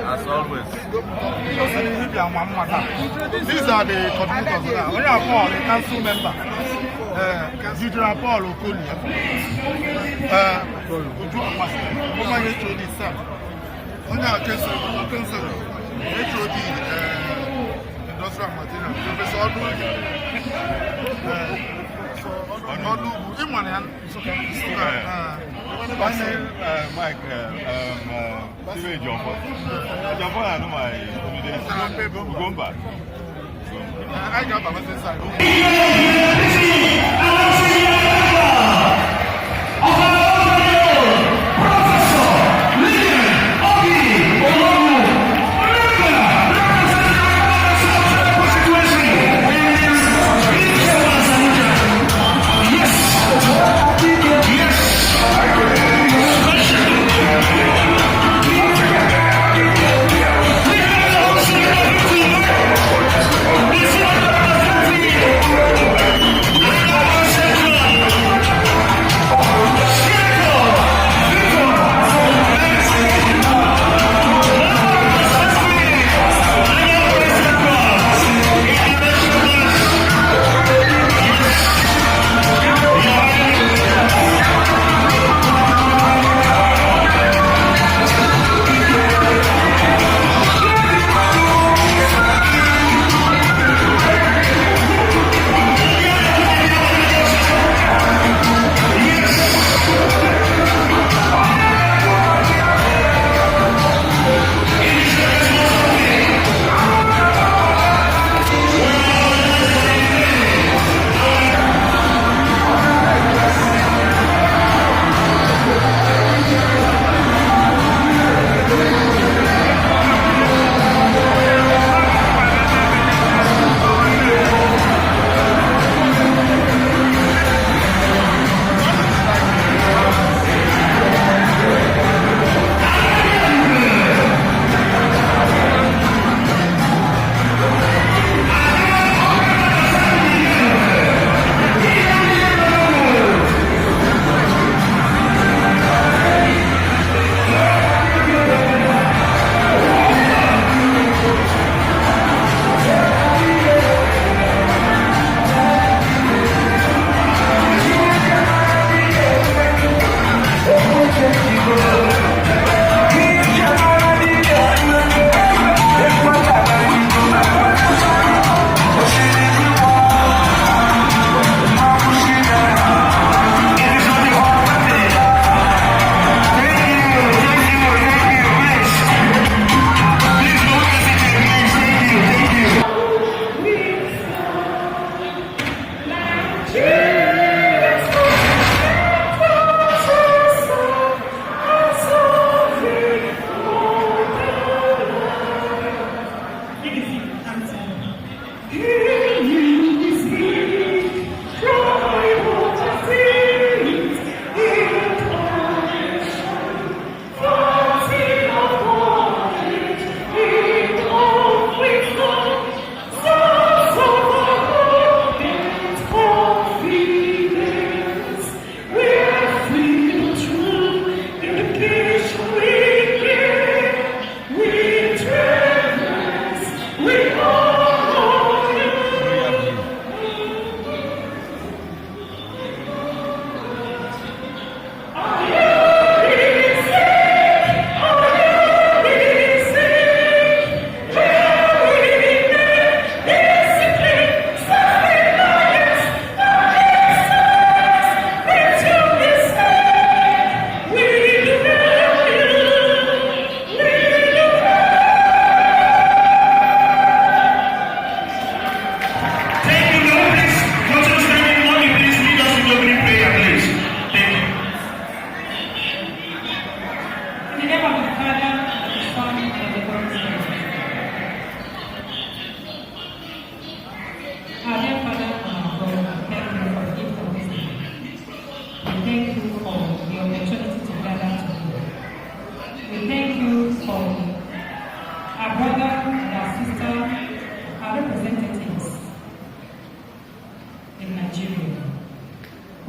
As always. These are the coordinators. When you are Paul, the council member. General Paul Okoli. HOD Sam. On our council, HOD Industrial Material. Professor Orogbu. Mike, Jumbo, I know my we're going back. I got my side. Professor Lilian,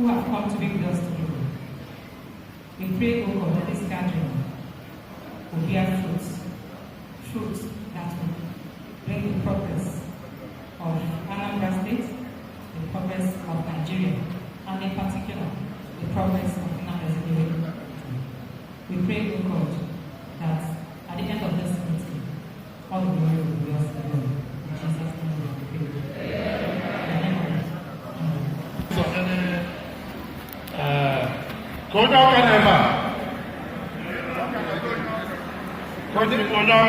who have come to be with us today. We pray, O God, that this gathering will bear fruits that will bring the progress of Anambra State, the progress of Nigeria, and in particular, the progress of Anambra State. We pray, O God, that at the end of this meeting, all the glory will be yours alone. In Jesus' name we pray. Go down, Emma. Go down,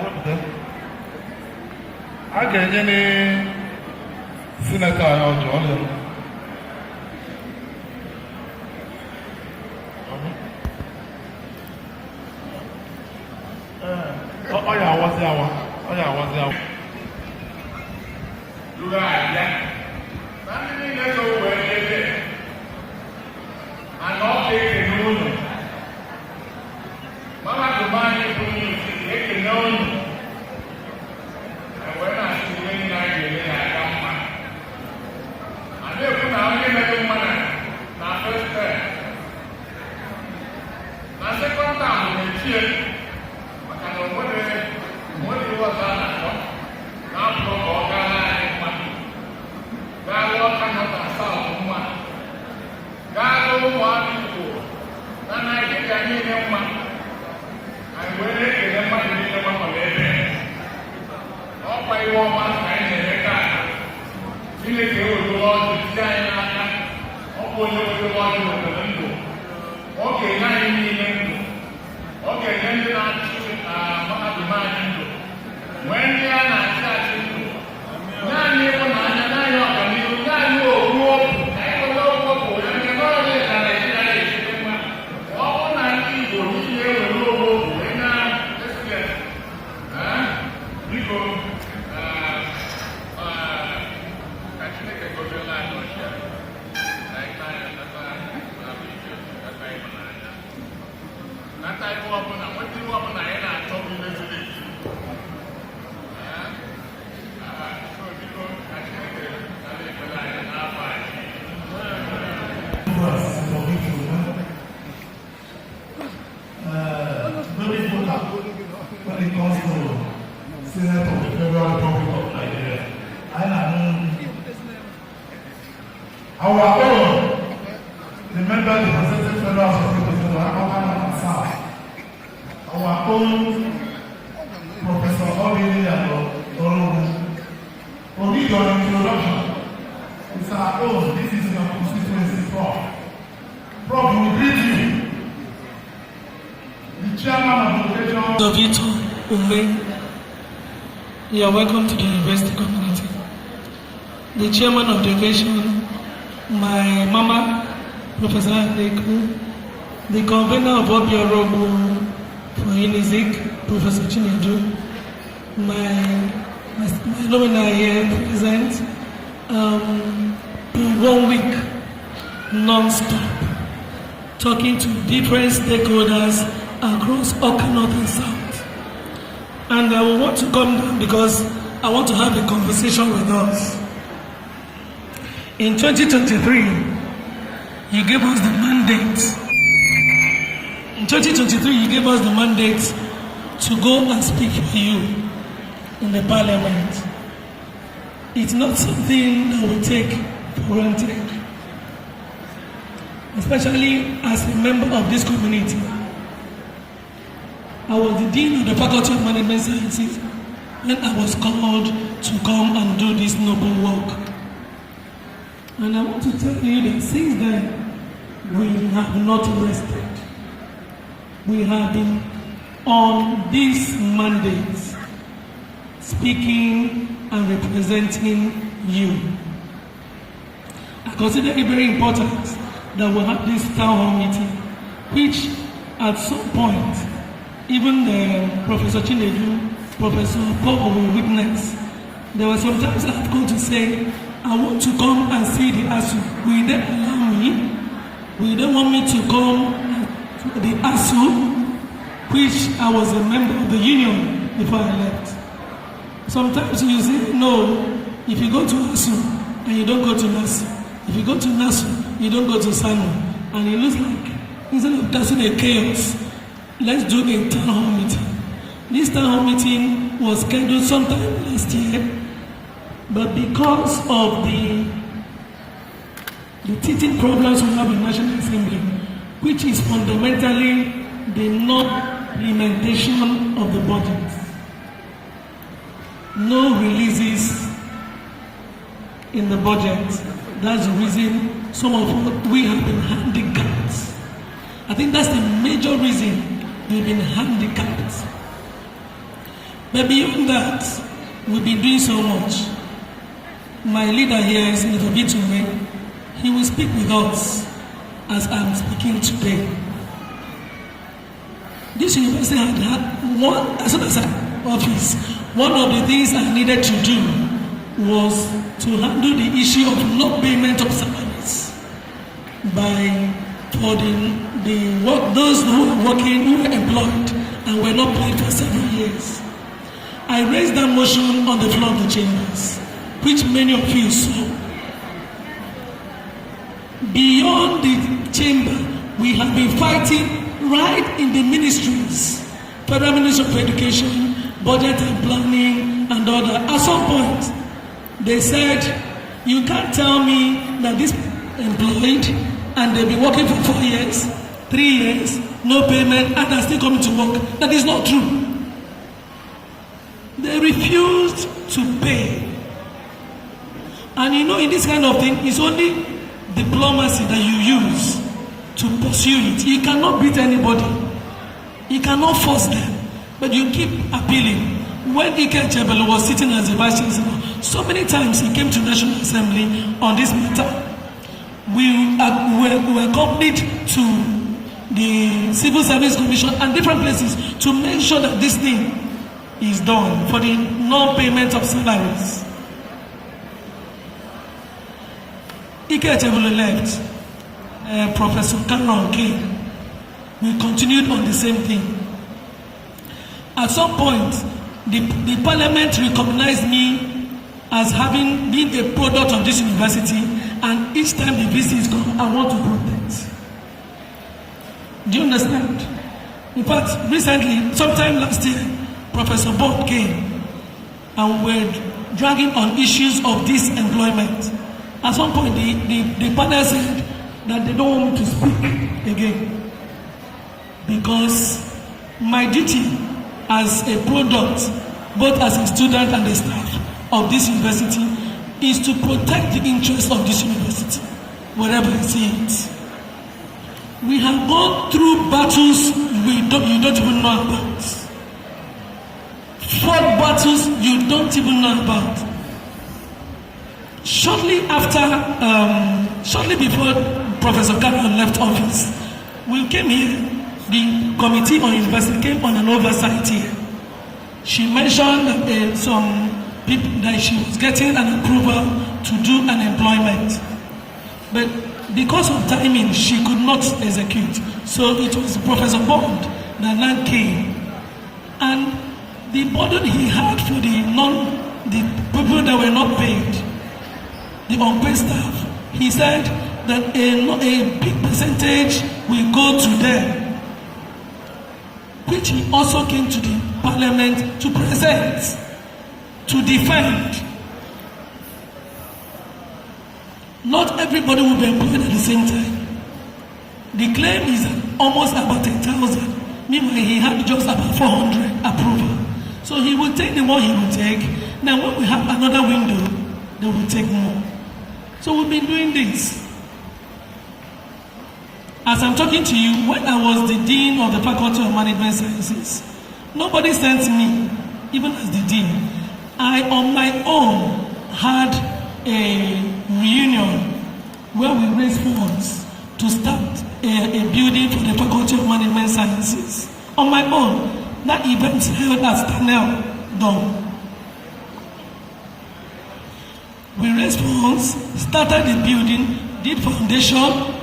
what the? I get any senator or Jordan. Oh, yeah, what's that one? Oh, yeah, what's that one? You got that. Family never went there. And not take the moon. Mama, the man you put me, take the moon. And when I see any night, I come back. And they put out any other man. Now, first time. Now, second time, they cheer. But I don't know what it was on. Now, for all God cannot answer one. God will want you. And I think I need them one. And when they get them money, they come up with them. All by one kind of a car. You need to go to China. Or go to the water of the window. Okay, now you need them. Okay, then you're not demanding. When they are not charging you, now you're not. When it comes to Senate of the Federal Republic of Nigeria, our own, the member of the President Federal Assembly, and South, our own Professor Lilian Orogbu, for me your introduction, it's our own, this is your constituency, Prof. Prof, we greet you. The chairman of the education. Umeh, you are welcome to the university community. The chairman of the occasion, my mama, Professor Leku, the convener of Orogbu for UNIZIK, Professor Chinedu, my nominee here present, 1 week non-stop, talking to different stakeholders across Oka North and South. And I will want to come down because I want to have a conversation with us. In 2023, you gave us the mandate. In 2023, you gave us the mandate to go and speak for you in the parliament. It's not something that we take for granted, especially as a member of this community. I was the Dean of the Faculty of Management Sciences when I was called to come and do this noble work. And I want to tell you that since then, we have not rested. We have been on these mandates, speaking and representing you. I consider it very important that we have this town hall meeting, which at some point, even the Professor Chinedu, Professor Paul will witness. There were some times I've come to say, I want to come and see the ASU. Will they allow me? Will they want me to come to the ASU, which I was a member of the union before I left? Sometimes you say, no, if you go to ASU, and you don't go to NASU. If you go to NASU, you don't go to SANU. And it looks like, instead of causing a chaos, let's do a town hall meeting. This town hall meeting was scheduled sometime last year, but because of the teething problems we have in National Assembly, which is fundamentally the non-implementation of the budget. No releases in the budget. That's the reason some of we have been handicapped. I think that's the major reason we've been handicapped. But beyond that, we've been doing so much. My leader here is Umeh. He will speak with us as I'm speaking today. This university had one, as soon as I office, one of the things I needed to do was to handle the issue of not payment of salaries for the work, those who are working, who were employed and were not paid for several years. I raised that motion on the floor of the chambers, which many of you saw. Beyond the chamber, we have been fighting right in the ministries, Federal Ministry of Education, Budget and Planning, and all that. At some point, they said, you can't tell me that this employed and they've been working for 4 years, 3 years, no payment, and they're still coming to work. That is not true. They refused to pay. And you know, in this kind of thing, it's only diplomacy that you use to pursue it. You cannot beat anybody. You cannot force them. But you keep appealing. When Ike Chebelo was sitting as the vice chancellor, so many times he came to National Assembly on this matter. We were accompanied to the Civil Service Commission and different places to make sure that this thing is done for the non-payment of salaries. Ike Chebelo left. Professor Cameron came. We continued on the same thing. At some point, the parliament recognized me as having been a product of this university, and each time the visits come, I want to protect. Do you understand? In fact, recently, sometime last year, Professor Bond came and we're dragging on issues of disemployment. At some point, the panel said that they don't want me to speak again because my duty as a product, both as a student and a staff of this university, is to protect the interests of this university wherever I see it. We have gone through battles you don't even know about. Fought battles you don't even know about. Shortly before Professor Cameron left office, we came here. The Committee on University came on an oversight here. She mentioned some people that she was getting an approval to do an employment. But because of timing, she could not execute. So it was Professor Bond that now came. And the burden he had for the people that were not paid, the unpaid staff, he said that a big percentage will go to them, which he also came to the parliament to present, to defend. Not everybody will be employed at the same time. The claim is almost about 10,000. Meanwhile, he had just about 400 approval. So he will take the one he will take. Now when we have another window, they will take more. So we've been doing this. As I'm talking to you, when I was the Dean of the Faculty of Management Sciences, nobody sent me, even as the Dean. I, on my own, had a reunion where we raised funds to start a building for the Faculty of Management Sciences. On my own, that event held at Stanel Dome. We raised funds, started the building, did foundation,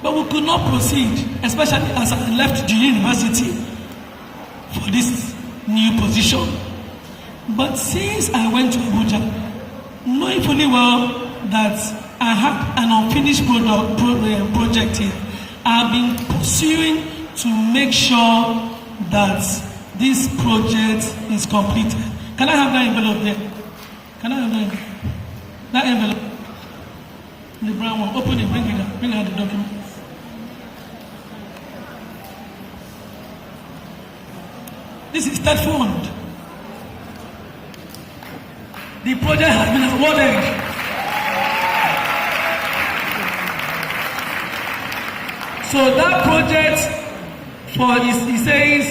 but we could not proceed, especially as I left the university for this new position. But since I went to Abuja, knowing fully well that I have an unfinished project here. I've been pursuing to make sure that this project is completed. Can I have that envelope there? Can I have that envelope? The brown one. Open it, bring it out. Bring out the documents. This is that fund. The project has been awarded. So that project it says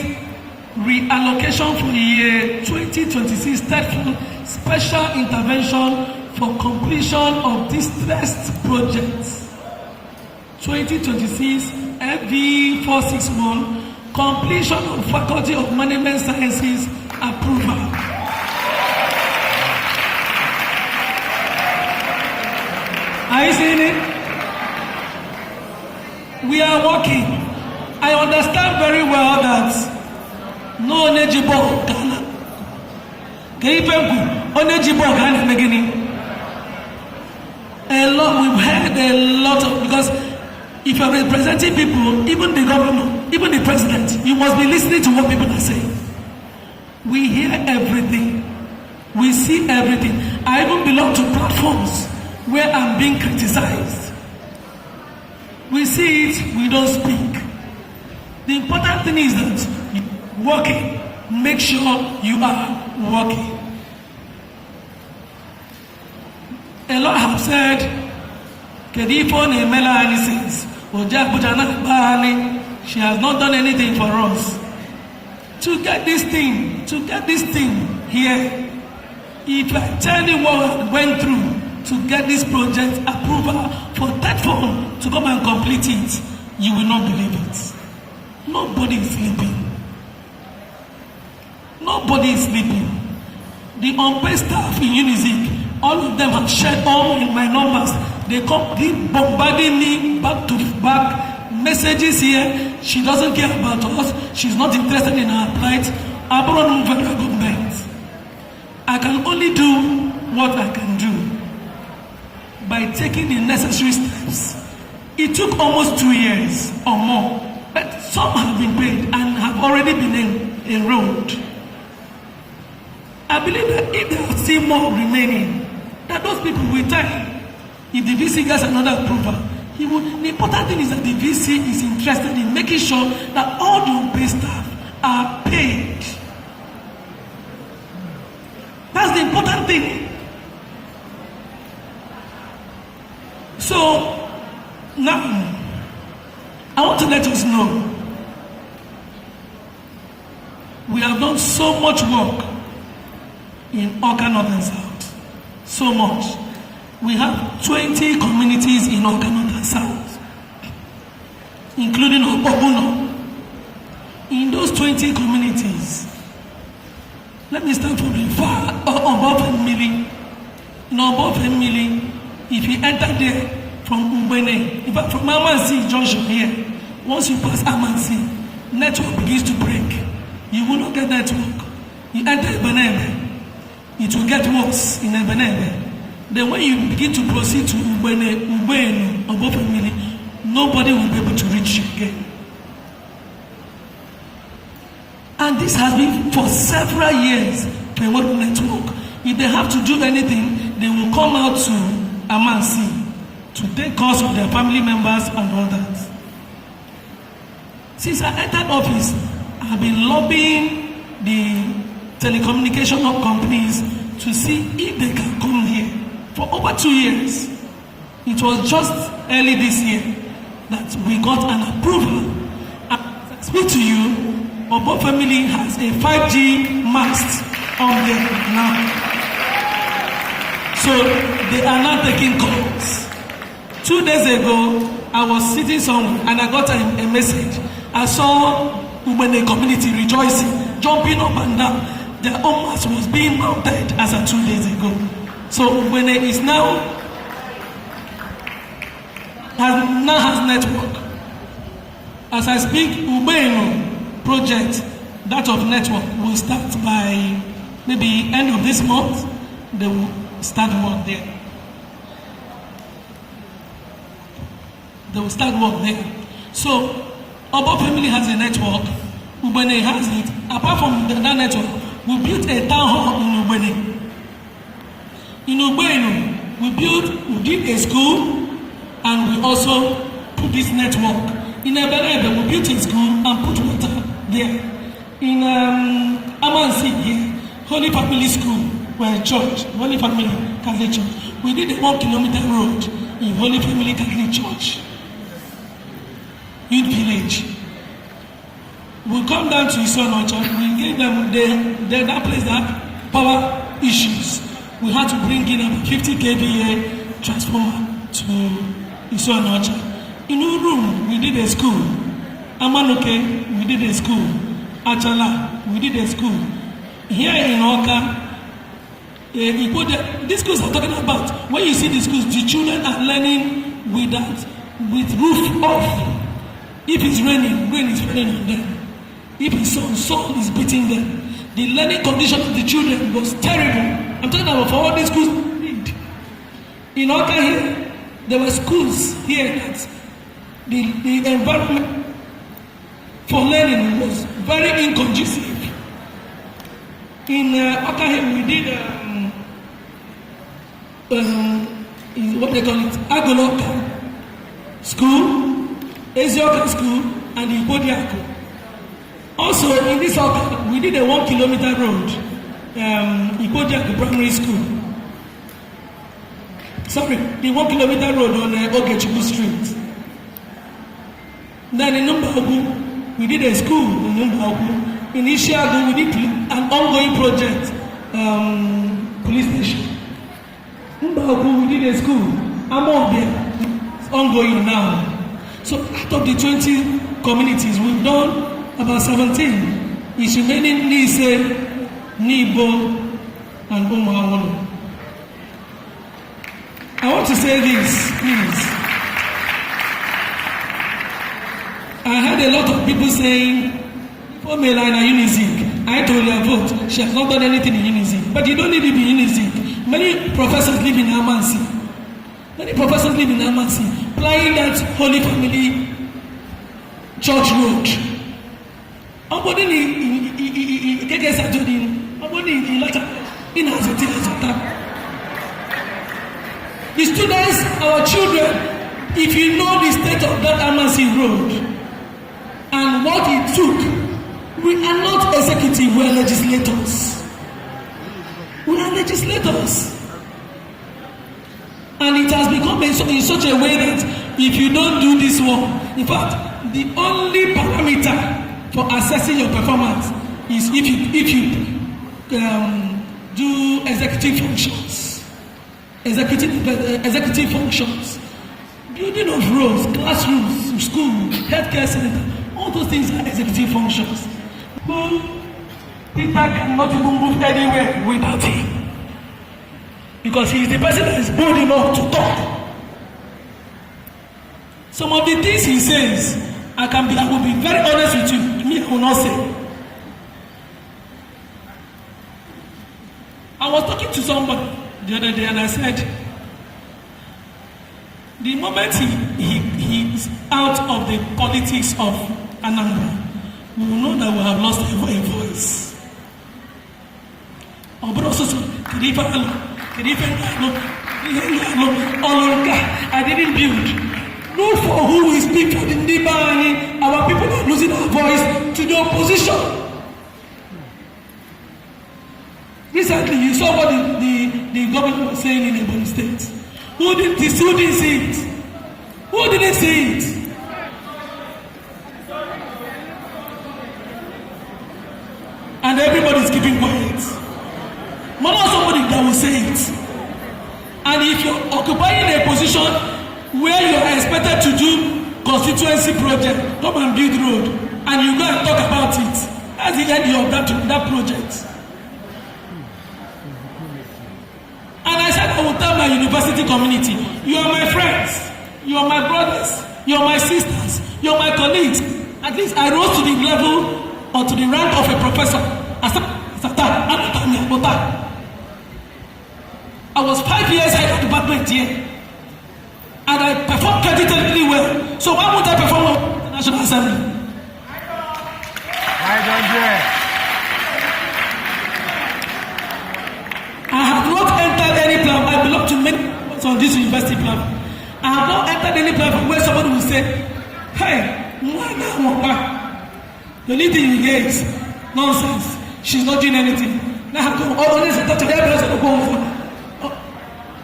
reallocation for the year 2026 third fund special intervention for completion of distressed projects. 2026 FV 461 completion of Faculty of Management Sciences approval. Are you seeing it? We are working. I understand very well that no eligible Ghana. Ghana beginning. A lot, we've heard a lot of, because if you are representing people, even the governor, even the president, you must be listening to what people are saying. We hear everything. We see everything. I even belong to platforms where I'm being criticized. We see it, we don't speak. The important thing is that you're working. Make sure you are working. A lot have said, she has not done anything for us. To get this thing here, if I tell you what I went through to get this project approval for that fund to come and complete it, you will not believe it. Nobody is sleeping. Nobody is sleeping. The unpaid staff in UNIZIK, all of them have shared all my numbers. They come bombarding me back to back. Messages here, she doesn't care about us, she's not interested in our plight. Abroad federal government. I can only do what I can do by taking the necessary steps. It took almost 2 years or more, but some have been paid and have already been enrolled. I believe that if there are still more remaining, that those people will die. If the VC gets another approval, the important thing is that the VC is interested in making sure that all the unpaid staff are paid. That's the important thing. So now I want to let us know we have done so much work in Oka North and South. So much. We have 20 communities in Oka North and South, including Orogbu. In those 20 communities, let me start from the far above Emily. Above Emily, if you enter there from Umeh, in fact from Amansi Junction here, once you pass Amansi, network begins to break. You will not get network. You enter Ebenebe, it will get worse in Ebenebe. Then when you begin to proceed to Umeh, above Emily, nobody will be able to reach you again. And this has been for several years, the world network. If they have to do anything, they will come out to Amansi to take calls of their family members and all that. Since I entered office, I've been lobbying the telecommunication companies to see if they can come here. For over 2 years, it was just early this year that we got an approval. And as I speak to you, Obo family has a 5G mast on there now. So they are now taking calls. 2 days ago, I was sitting somewhere and I got a message. I saw Umeh community rejoicing, jumping up and down. Their own mast was being mounted as of 2 days ago. So Umeh is now has network. As I speak, Umeh project, that of network, will start by maybe end of this month. They will start work there. they will start work there. So, Obo family has a network, Ubene has it. Apart from that network, we built a town hall in Ubene. In Ubene, we did a school, and we also put this network. In Ebelebe, we built a school and put water there. In Amansi here, Holy Family School, where church, Holy Family Catholic Church. We did a 1 kilometer road in Holy Family Catholic Church, Youth Village. We come down to Isonocha, we gave them that place that power issues. We had to bring in a 50 kVA transformer to Isonocha. In Urum, we did a school. Amanoke, we did a school. Achala, we did a school. Here in Oka, these schools are talking about, when you see the schools, the children are learning with roof off. If it's raining, rain is falling on them. If it's sun is beating them. The learning condition of the children was terrible. I'm talking about for all these schools need. In Oka here, there were schools here that the environment for learning was very inconducive. In Oka here, we did what they call it, Agoloka School, Ezioka School, and Ibodiako. Also, in this Oka, we did a 1 kilometer road, Ibodiako Primary School. Sorry, the 1 kilometer road on Ogechuku Street. Then in Numbaogu, we did a school in Numbaogu. In Ishiago, we did an ongoing project, police station. Numbaogu, we did a school. Among them, it's ongoing now. So out of the 20 communities, we've done about 17. It's remaining Nise, Nibo, and Umeh. I want to say this, please. I heard a lot of people saying, for Melina UNIZIK, I told her vote. She has not done anything in UNIZIK. But you don't need to be UNIZIK. Many professors live in Amansi. Plying that Holy Family Church Road. The students, our children, if you know the state of that Amansi Road and what it took, we are not executive, we are legislators. And it has become in such a way that if you don't do this work, in fact, the only parameter for assessing your performance is if you do executive functions, building of roads, classrooms, school, healthcare center, all those things are executive functions. Peter cannot even move anywhere without him, because he is the person that is bold enough to talk. Some of the things he says, I will be very honest with you. Me, I will not say. I was talking to somebody the other day, and I said, the moment he is out of the politics of Anambra, we will know that we have lost a voice. I didn't build. Look for who will speak for the Nibani. Our people are losing our voice to the opposition. Recently, you saw what the government was saying in Ebonyi State. Who didn't see it? Who didn't see it? And everybody is keeping quiet. Not somebody that will say it. And if you're occupying a position where you are expected to do constituency project, come and build road, and you go and talk about it, that's the end of that project. And I said, I will tell my university community, you are my friends, you are my brothers, you are my sisters, you are my colleagues. At least I rose to the level or to the rank of a professor. I was 5 years head of department here, and I performed perform creditably well. So why won't I perform well in the National Assembly? Why don't you? I have not entered any plan. I belong to many on this university platform. I have not entered any platform where somebody will say, hey, the only thing you get is nonsense. She's not doing anything. Now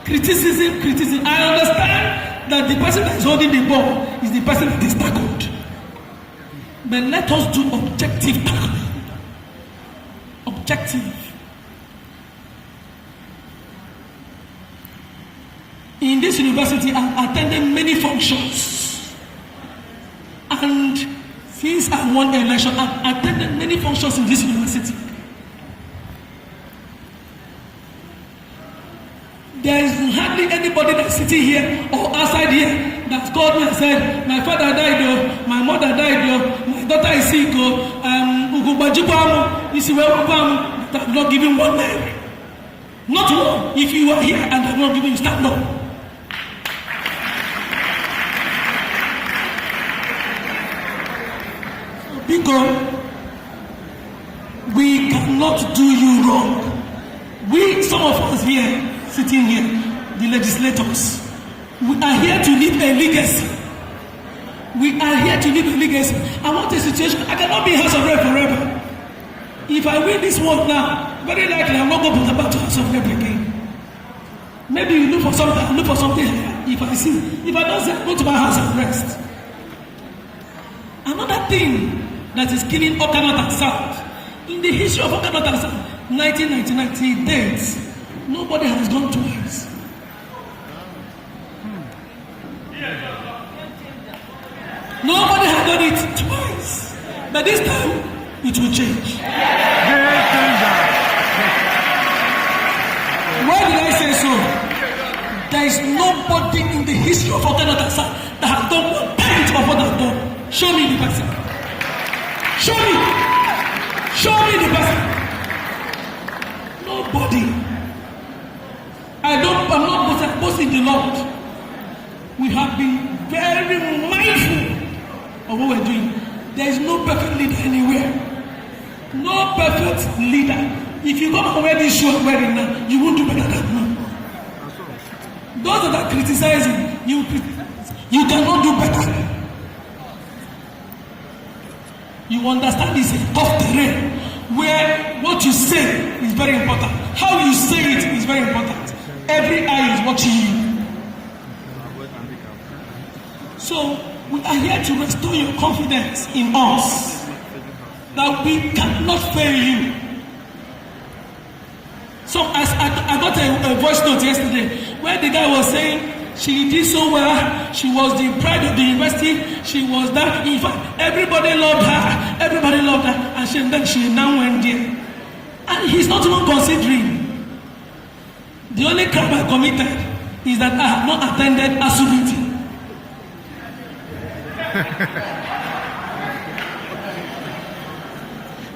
criticism. I understand that the person that is holding the ball is the person that is tackled. But let us do objective tackling. Objective. In this university, I've attended many functions. And since I won the election, I've attended many functions in this university. There is hardly anybody that's sitting here or outside here that's called me and said, my father died, my mother died, my daughter is sick, I'm not giving one name. Not one. If you are here and I'm not giving you, stand up. Because we cannot do you wrong. We, some of us here, sitting here, the legislators, we are here to leave a legacy. We are here to leave a legacy. I want a situation. I cannot be House of Rep forever. If I win this one now, very likely I'm not going to go back to House of Rep again. Maybe you look for something. I look for something here. If I see, if I don't see, I go to my house and rest. Another thing that is killing Oka North and South. In the history of Oka North and South, 1990 dates, nobody has gone twice. Nobody has done it twice. But this time, it will change. Why did I say so? There is nobody in the history of Oka North and South that has done 1/10 of what I've done. Show me the person. Show me the person. Nobody. I'm not boasting the Lord. We have been very mindful of what we're doing. There is no perfect leader anywhere. No perfect leader. If you come and wear this shirt wearing now, you won't do better than me. Those that are criticizing, you cannot do better. You understand this is a tough terrain where what you say is very important. How you say it is very important. Every eye is watching you. So we are here to restore your confidence in us that we cannot fail you. So as I got a voice note yesterday where the guy was saying she did so well, she was the pride of the university, she was that, in fact, everybody loved her, and then she now went there. And he's not even considering. The only crime I committed is that I have not attended ASU meeting.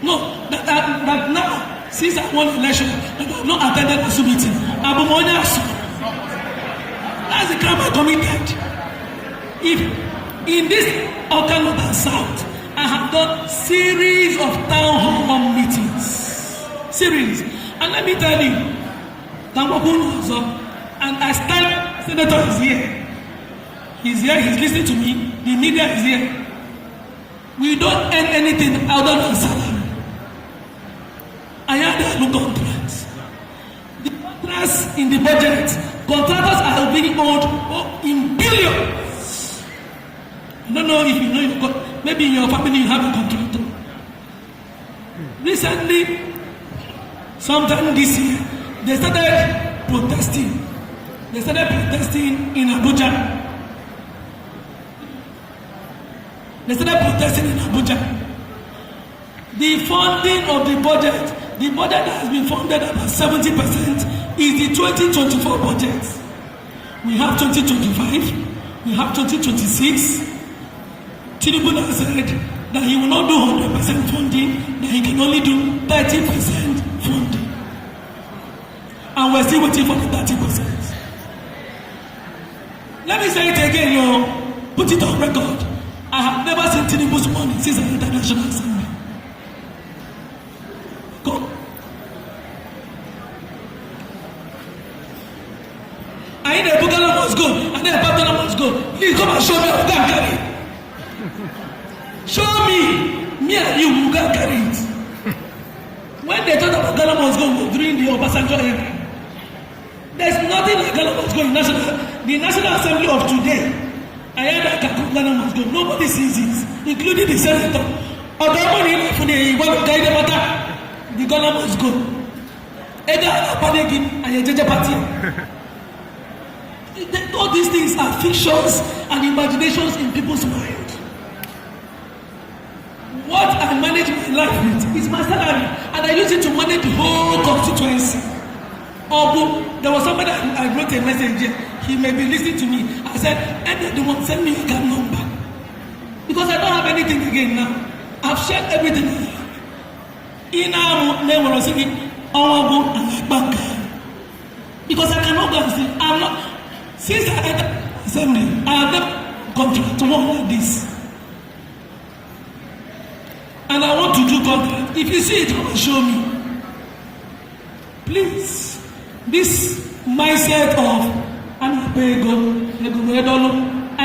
No, that now, since I won the election, that I have not attended ASU meeting. That's the crime I committed. If in this Oka North and South, I have done series of town hall meetings. Series. And let me tell you, and I stand, Senator is here. He's here, he's listening to me. The media is here. We don't earn anything other than salary. I had a look contracts. The contracts in the budget, contractors are being owed in billions. I don't know if you know you've got, maybe in your family you have a contractor. Recently, sometime this year, they started protesting. They started protesting in Abuja. The funding of the budget that has been funded about 70% is the 2024 budget. We have 2025, we have 2026. Tinubu has said that he will not do 100% funding, that he can only do 30% funding. And we're still waiting for the 30%. Let me say it again, put it on record. I have never seen Tinubu's money since the International Assembly. Go. I need a Bugala must go, and then a Batana must go. Please come and show me how to carry it. Show me and you who can carry it. When they thought about Ghana must go during the Obasanjo era, there's nothing like Ghana must go in the National Assembly of today. I heard that Ghana must go. Nobody sees it, including the senator. The Ghana must go. All these things are fictions and imaginations in people's mind. What I manage my life with is my salary, and I use it to manage the whole constituency. There was somebody I wrote a message here. He may be listening to me. I said, anyone send me a card number. Because I don't have anything again now. I've shared everything. In our name, we're singing, Orogbu and bank. Because I cannot go and say, I'm not. Since I entered assembly, I have never contract to work like this. And I want to do contract. If you see it, come and show me. Please. This mindset of I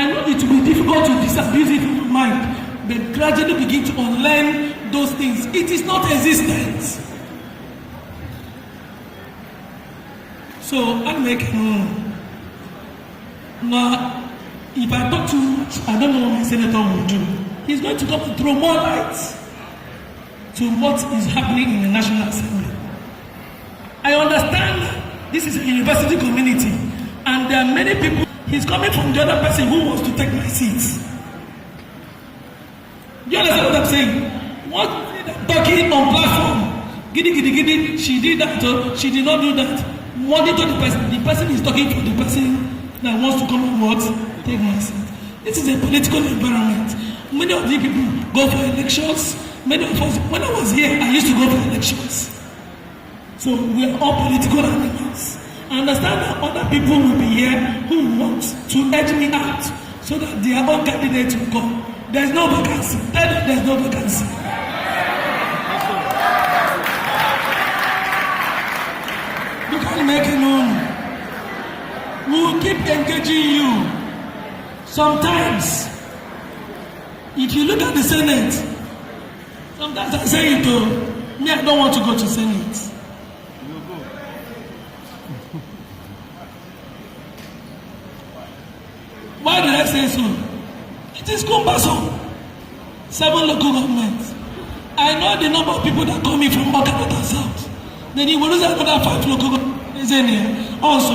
know it will be difficult to disabuse it from your mind, but gradually begin to unlearn those things. It is not existence. So I'm making now. If I talk too much, I don't know what my senator will do. He's going to come and throw more light to what is happening in the National Assembly. I understand this is a university community, and there are many people. He's coming from the other person who wants to take my seats. You understand what I'm saying? What talking on platform? Giddy, giddy, giddy. She did that, or she did not do that. Monitor the person. The person is talking for the person that wants to come and what? Take my seat. This is a political environment. Many of the people go for elections. Many of us, when I was here, I used to go for elections. So we are all political animals. I understand that other people will be here who want to edge me out so that their own candidate will come. There's no vacancy. There's no vacancy. You can't make it known. We will keep engaging you. Sometimes, if you look at the Senate, sometimes I say it to me, I don't want to go to Senate. Why did I say so? It is cumbersome. 7 local governments. I know the number of people that come in from Okanagan South. Then you will lose another 5 local governments in here. Also,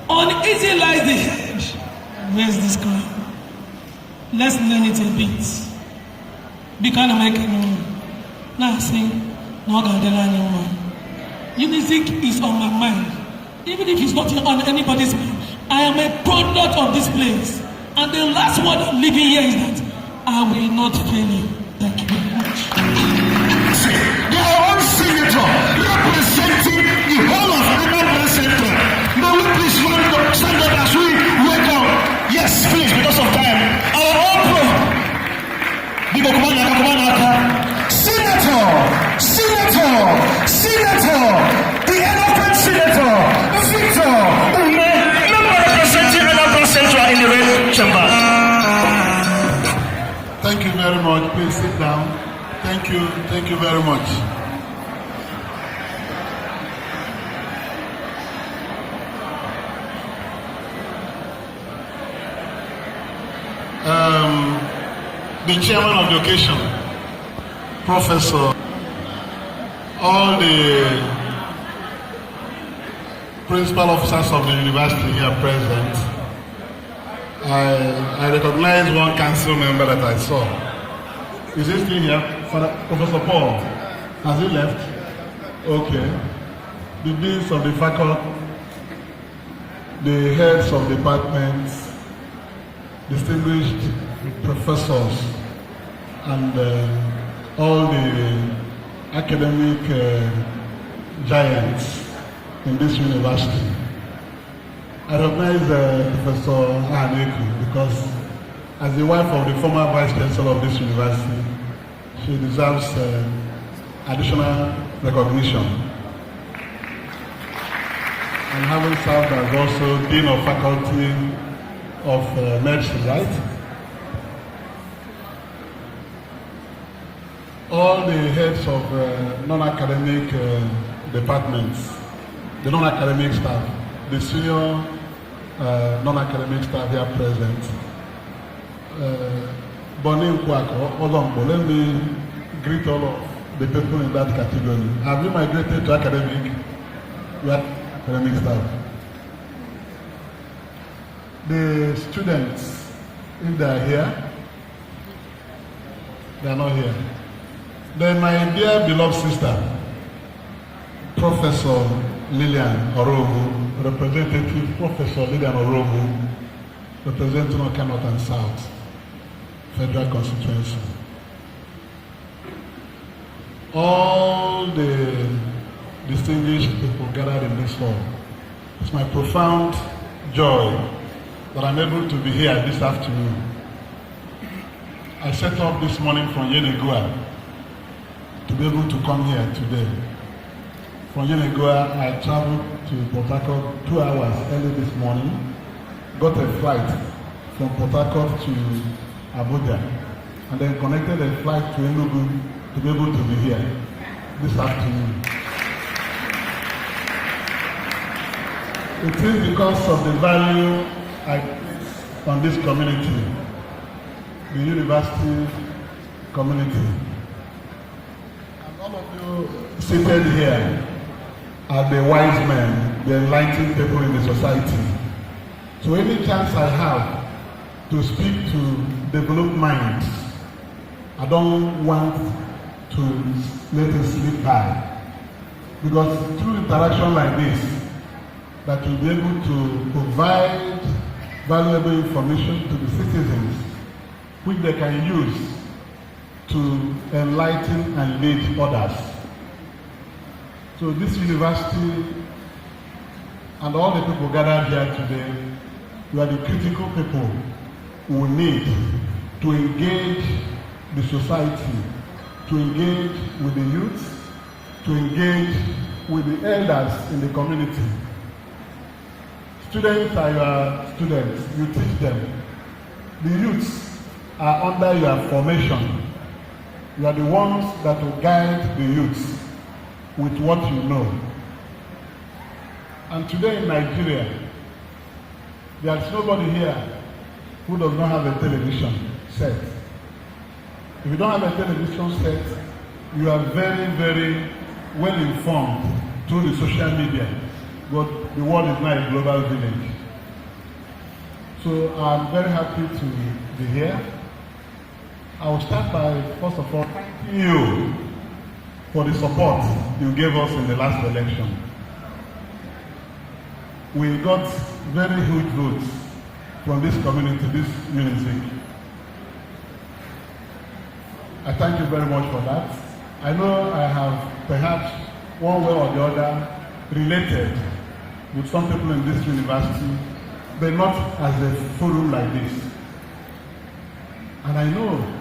on easy lies the head. Where's this going? Let's learn it a bit. Be kind of making now say, no anymore. UNIZIK is on my mind. Even if it's not on anybody's mind. I am a product of this place. And the last word I'm leaving here is that I will not fail you. Thank you very much. Your own senator representing the whole of Anambra Central. May we please stand up as we welcome. Yes, please, because of time. Our own Prof. Senator, the eloquent Senator, Victor Umeh, member representing Anambra Central in the red chamber. Thank you very much. Please sit down. Thank you very much. The chairman of the occasion, Professor, all the principal officers of the university here present. I recognize one council member that I saw. Is he still here? Professor Paul. Has he left? Okay. The deans of the faculty, the heads of departments, distinguished professors, and all the academic giants in this university. I recognize Professor Ahaneku because as the wife of the former Vice Chancellor of this university, she deserves additional recognition. And having served as also Dean of Faculty of Medicine, right? All the heads of non-academic departments, the non-academic staff, the senior non-academic staff here present. Bonnie Nkwako, let me greet all of the people in that category. Have you migrated to academic? You are academic staff. The students, if they are here, they are not here. Then my dear beloved sister, Professor Lilian Orogbu, Representative Professor Lilian Orogbu, representing Oka North and South Federal Constituency. All the distinguished people gathered in this hall, it's my profound joy that I'm able to be here this afternoon. I set off this morning from Yenegua to be able to come here today. From Yenegua, I traveled to Port Harcourt 2 hours early this morning, got a flight from Port Harcourt to Abuja, and then connected a flight to Enugu to be able to be here this afternoon. It is because of the value I place on this community, the university community. And all of you seated here are the wise men, the enlightened people in the society. So any chance I have to speak to developed minds, I don't want to let it slip by. Because through interaction like this, that you'll be able to provide valuable information to the citizens, which they can use to enlighten and lead others. So this university and all the people gathered here today, you are the critical people who need to engage the society, to engage with the youth, to engage with the elders in the community. Students are your students, you teach them. The youths are under your formation. You are the ones that will guide the youths with what you know. And today in Nigeria, there is nobody here who does not have a television set. If you don't have a television set, you are very, very well informed through the social media. But the world is now a global village. So I'm very happy to be here. I will start by, first of all, thanking you for the support you gave us in the last election. We got very huge votes from this community, this UNIZIK. I thank you very much for that. I know I have perhaps one way or the other related with some people in this university, but not as a forum like this. And I know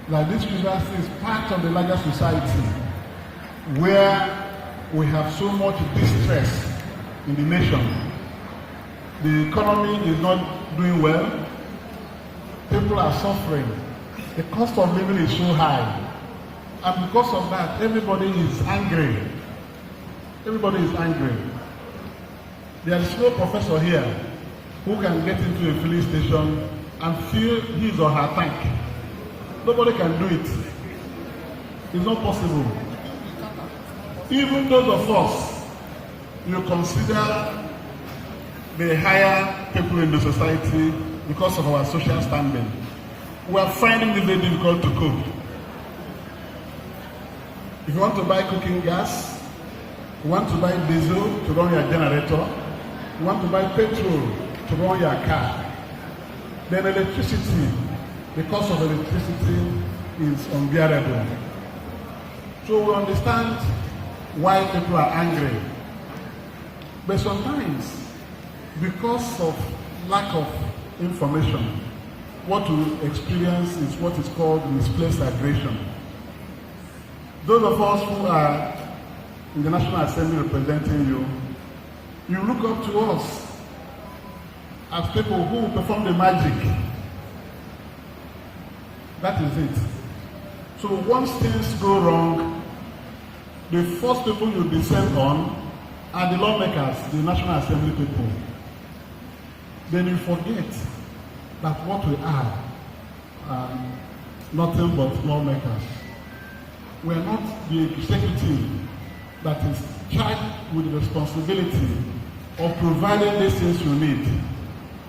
that this university is part of the larger society where we have so much distress in the nation. The economy is not doing well. People are suffering. The cost of living is so high. And because of that, everybody is angry. Everybody is angry. There is no professor here who can get into a filling station and fill his or her tank. Nobody can do it. It's not possible. Even those of us you consider the higher people in the society because of our social standing, we are finding it very difficult to cope. If you want to buy cooking gas, you want to buy diesel to run your generator, you want to buy petrol to run your car, then electricity, the cost of electricity is unbearable. So we understand why people are angry. But sometimes because of lack of information, what we experience is what is called misplaced aggression. Those of us who are in the National Assembly representing you, you look up to us as people who perform the magic. That is it. So once things go wrong, the first people you descend on are the lawmakers, the National Assembly people. Then you forget that what we are nothing but lawmakers. We are not the executive that is charged with the responsibility of providing these things you need.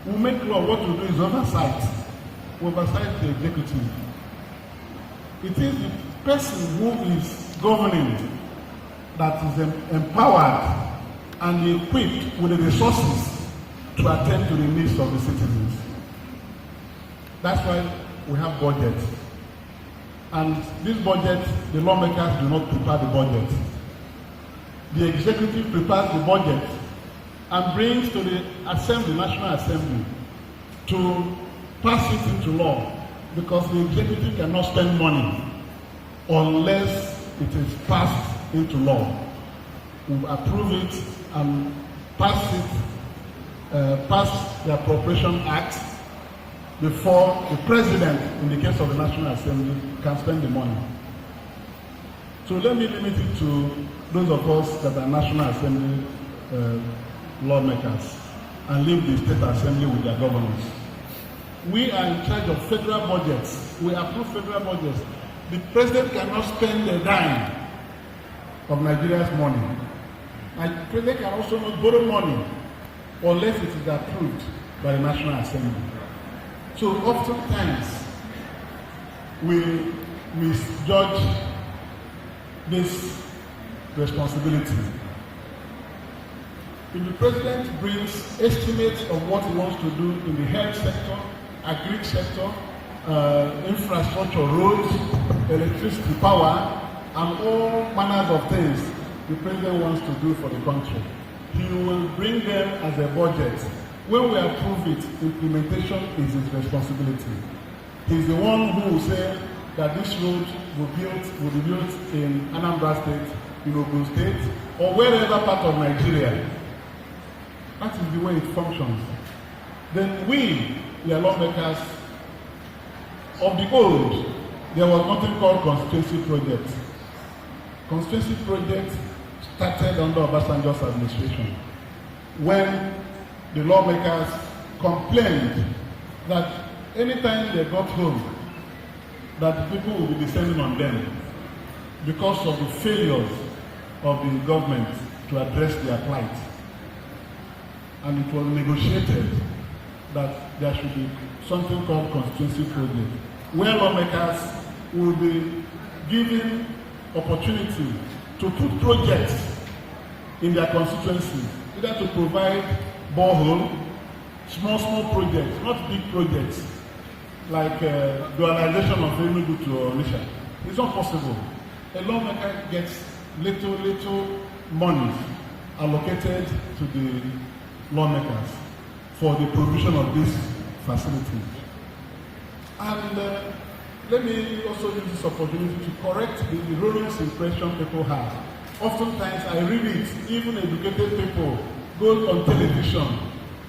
We make law, what we do is oversight. We oversight the executive. It is the person who is governing that is empowered and equipped with the resources to attend to the needs of the citizens. That's why we have budget. And this budget, the lawmakers do not prepare the budget. The executive prepares the budget and brings to the Assembly, National Assembly, to pass it into law, because the executive cannot spend money unless it is passed into law. We approve it and pass the Appropriation Act before the President, in the case of the National Assembly, can spend the money. So let me limit it to those of us that are National Assembly lawmakers and leave the State Assembly with their governors. We are in charge of federal budgets. We approve federal budgets. The President cannot spend a dime of Nigeria's money. And the President can also not borrow money unless it is approved by the National Assembly. So oftentimes we misjudge this responsibility. If the President brings estimates of what he wants to do in the health sector, agri sector, infrastructure, roads, electricity, power, and all manners of things the President wants to do for the country, he will bring them as a budget. When we approve it, implementation is his responsibility. He's the one who will say that this road will be built in Anambra State, in Orogbu State, or wherever part of Nigeria. That is the way it functions. Then we are lawmakers. Of the old, there was nothing called constituency project. Constituency project started under Obasanjo's administration, when the lawmakers complained that anytime they got home, that the people would be descending on them because of the failures of the government to address their plight. And it was negotiated that there should be something called constituency project, where lawmakers will be given opportunity to put projects in their constituency, either to provide borehole, small projects, not big projects, like dualization of Enugu to Onitsha. It's not possible. A lawmaker gets little money allocated to the lawmakers for the provision of these facilities. And let me also use this opportunity to correct the erroneous impression people have. Oftentimes I read it, even educated people go on television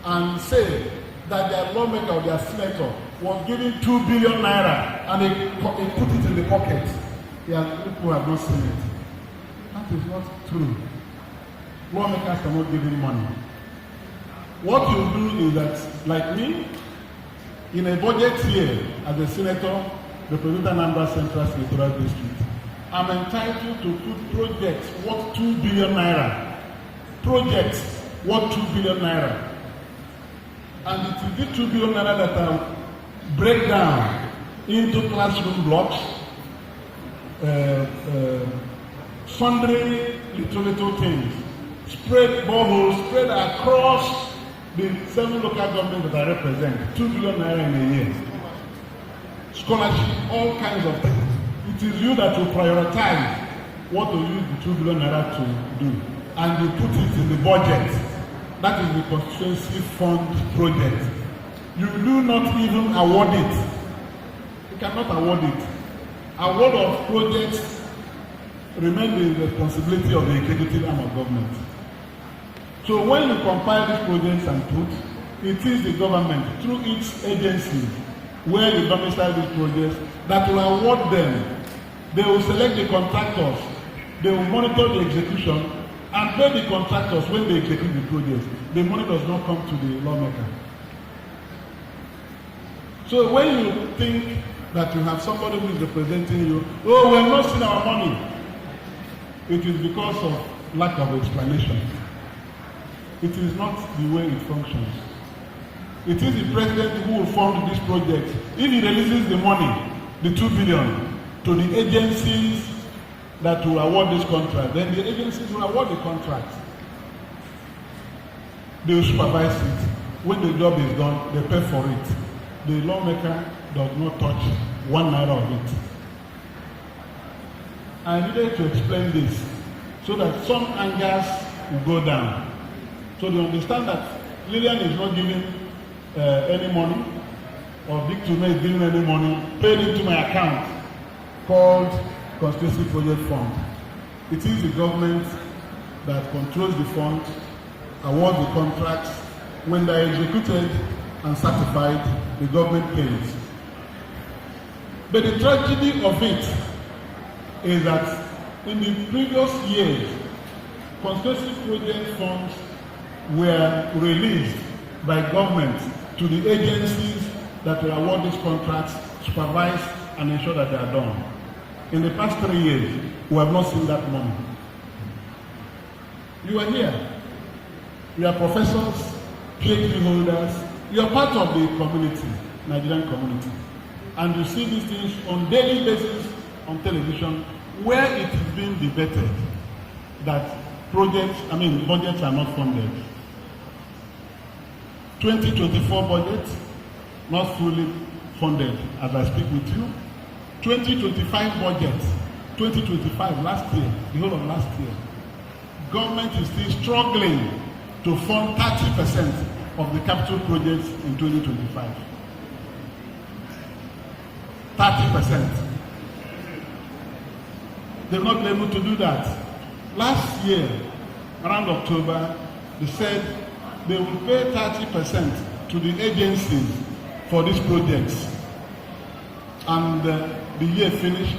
and say that their lawmaker or their senator was given 2 billion naira and they put it in the pocket. People have not seen it. That is not true. Lawmakers cannot give him money. What you do is that, like me, in a budget year as a senator representing Anambra Central Senatorial District, I'm entitled to put projects worth 2 billion naira. Projects worth 2 billion naira. And it is the 2 billion naira that I break down into classroom blocks, sundry little things, spread boreholes, spread across the 7 local governments that I represent, 2 billion naira in a year. Scholarship, all kinds of things. It is you that will prioritize what to use the 2 billion naira to do. And you put it in the budget. that is the constituency fund project. You do not even award it. You cannot award it. Award of projects remain the responsibility of the executive arm of government. So when you compile these projects and put, it is the government through its agency where you domicile these projects that will award them. They will select the contractors, they will monitor the execution, and pay the contractors when they execute the projects. The money does not come to the lawmaker. So when you think that you have somebody who is representing you, oh, we have not seen our money, it is because of lack of explanation. It is not the way it functions. It is the president who will fund this project. If he releases the money, the 2 billion, to the agencies that will award this contract, then the agencies will award the contract. They will supervise it. When the job is done, they pay for it. The lawmaker does not touch 1 naira of it. I needed to explain this so that some angers will go down. So they understand that Lilian is not giving any money, or Big Umeh is giving any money, paid into my account called Constituency Project Fund. It is the government that controls the fund, awards the contracts. When they are executed and certified, the government pays. But the tragedy of it is that in the previous years, constituency project funds were released by government to the agencies that will award these contracts, supervise and ensure that they are done. In the past 3 years, we have not seen that money. You are here. You are professors, PhD holders. You are part of the community, Nigerian community. And you see these things on daily basis on television where it is being debated that budgets are not funded. 2024 budget, not fully funded as I speak with you. 2025 budget, 2025 last year, the whole of last year, government is still struggling to fund 30% of the capital projects in 2025. 30%. They've not been able to do that. Last year, around October, they said they will pay 30% to the agencies for these projects. And the year finished,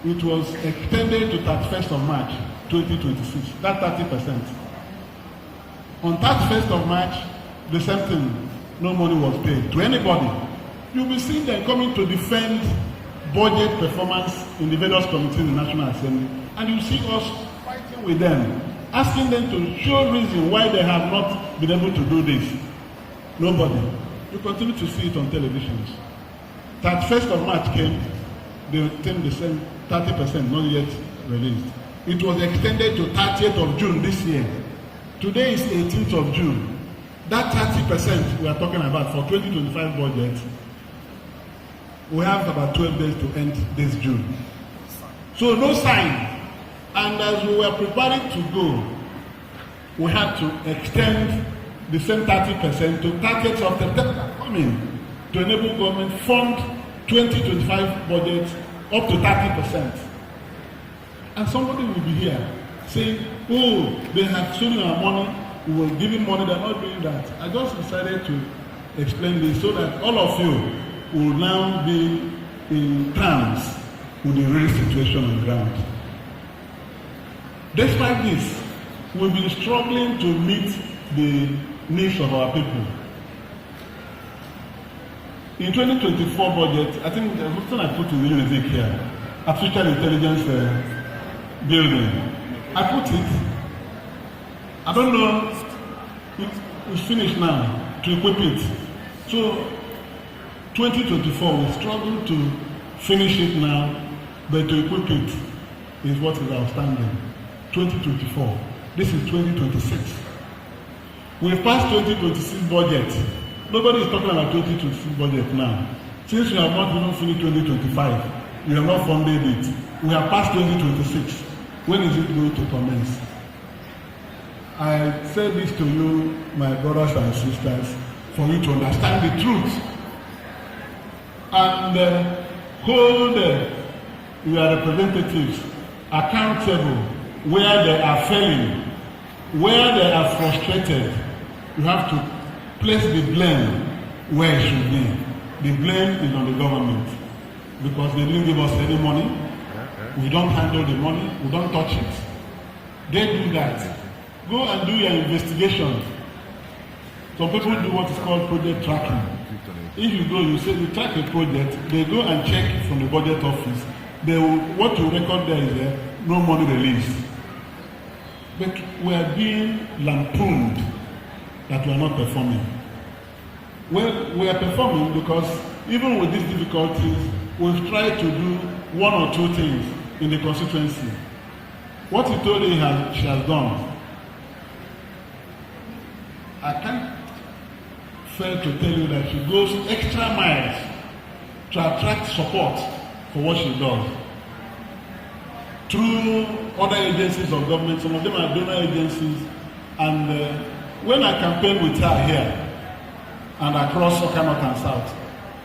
it was extended to 31st of March 2026. That 30%. On 31st of March, the same thing, no money was paid to anybody. You'll be seeing them coming to defend budget performance in the various committees in the National Assembly, and you see us fighting with them, asking them to show reason why they have not been able to do this. Nobody. You continue to see it on televisions. 31st of March came, they obtained the same 30% not yet released. It was extended to 30th of June this year. Today is 18th of June. That 30% we are talking about for 2025 budget, we have about 12 days to end this June. So no sign. And as we were preparing to go, we had to extend the same 30% to 30th of September coming to enable government fund 2025 budget up to 30%. And somebody will be here saying, oh, they have stolen our money, we were giving money, they're not doing that. I just decided to explain this so that all of you will now be in terms with the real situation on the ground. Despite this, we've been struggling to meet the needs of our people. In 2024 budget, I think the first thing I put in the UNIZIK here, artificial intelligence building. I put it, I don't know, it's finished now to equip it. So 2024, we struggle to finish it now, but to equip it is what is outstanding. 2024. This is 2026. We've passed 2026 budget. Nobody is talking about 2026 budget now. Since we have not even finished 2025, we have not funded it. We have passed 2026. When is it going to commence? I say this to you, my brothers and sisters, for you to understand the truth and hold your representatives accountable where they are failing, where they are frustrated. You have to place the blame where it should be. The blame is on the government because they didn't give us any money. We don't handle the money. We don't touch it. They do that. Go and do your investigation. Some people do what is called project tracking. If you go, you say you track a project, they go and check from the budget office. They will, what you record there is no money released. But we are being lampooned that we are not performing. Well, we are performing because even with these difficulties, we've tried to do one or two things in the constituency. What he told you she has done. I can't fail to tell you that she goes extra miles to attract support for what she does. Through other agencies of government, some of them are donor agencies, and when I campaigned with her here and across Oka North and South,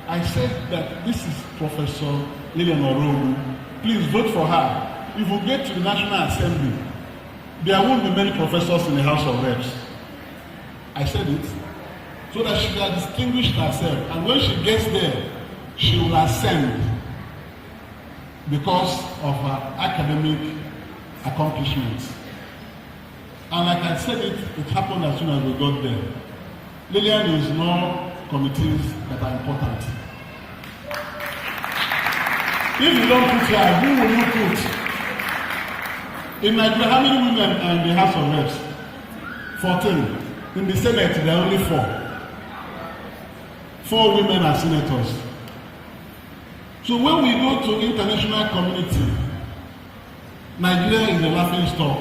I said that this is Professor Lilian Orogbu. Please vote for her. If we get to the National Assembly, there won't be many professors in the House of Reps. I said it so that she can distinguish herself, and when she gets there, she will ascend because of her academic accomplishments. And like I said it happened as soon as we got there. Lilian is no committees that are important. If you don't put her, who will you put? In Nigeria, how many women are in the House of Reps? 14. In the Senate, there are only 4. 4 women are senators. So when we go to international community, Nigeria is a laughing stock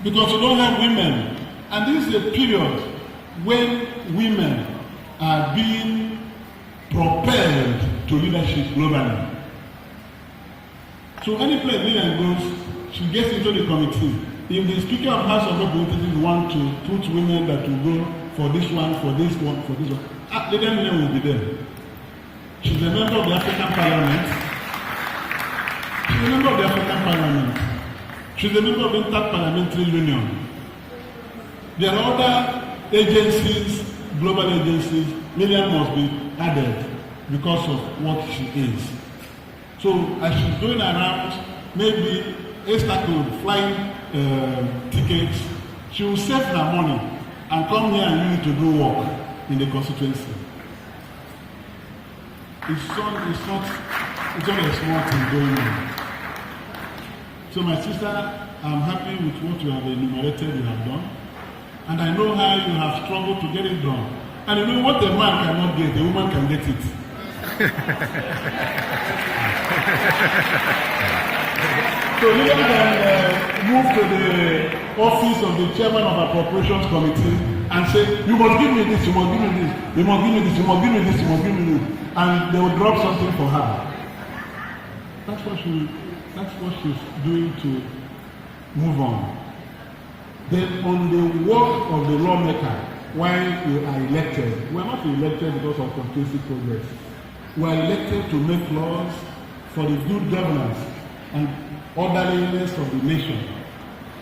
because we don't have women. And this is a period when women are being propelled to leadership globally. So any place Lilian goes, she gets into the committee. If the Speaker of House of Representatives want to put women that will go for this one, for this one, for this one, Lilian will be there. She's a member of the African Parliament. She's a member of the African Parliament. She's a member of the Inter-Parliamentary Union. There are other agencies, global agencies. Lilian must be added because of what she is. So as she's going around, maybe Esther flying tickets, she will save her money and come here and use it to do work in the constituency. It's only a small thing going on. So my sister, I'm happy with what you have enumerated, you have done. And I know how you have struggled to get it done. And you know what a man cannot get, a woman can get it. So Lilian can move to the office of the chairman of appropriations committee and say, you must give me this, you must give me this, you must give me this, you must give me this, you must give me this. And they will drop something for her. That's what she's doing to move on. Then on the work of the lawmaker, while we are elected, we are not elected because of constituency progress. We are elected to make laws for the good governance and orderliness of the nation.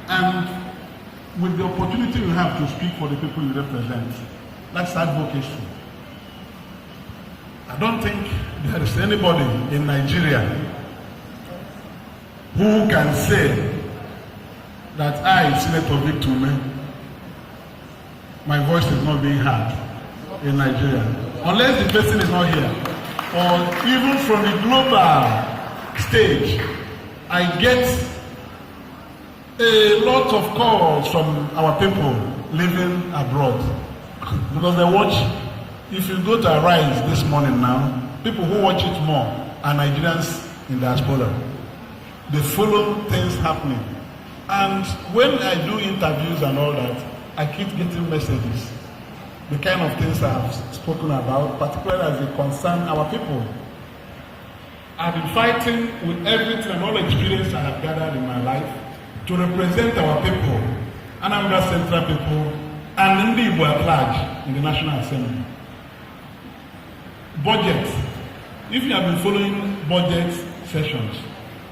And with the opportunity you have to speak for the people you represent, that's advocacy. I don't think there is anybody in Nigeria who can say that I, Senator Victor Umeh, my voice is not being heard in Nigeria. Unless the person is not here. Or even from the global stage, I get a lot of calls from our people living abroad. Because they watch, if you go to Arise this morning now, people who watch it more are Nigerians in diaspora. They follow things happening. And when I do interviews and all that, I keep getting messages. The kind of things I have spoken about, particularly as they concern our people. I've been fighting with everything and all the experience I have gathered in my life to represent our people Anambra Central people, and Ndi Igbo at large in the National Assembly. Budget. If you have been following budget sessions,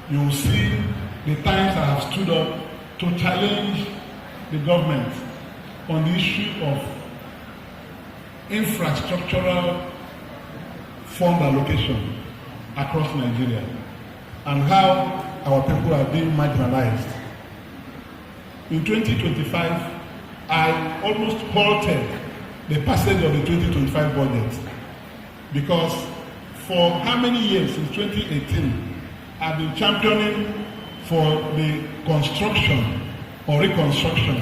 you will see the times I have stood up to challenge the government on the issue of infrastructural fund allocation across Nigeria and how our people are being marginalized. In 2025, I almost halted the passage of the 2025 budget because for how many years since 2018, I've been championing for the construction or reconstruction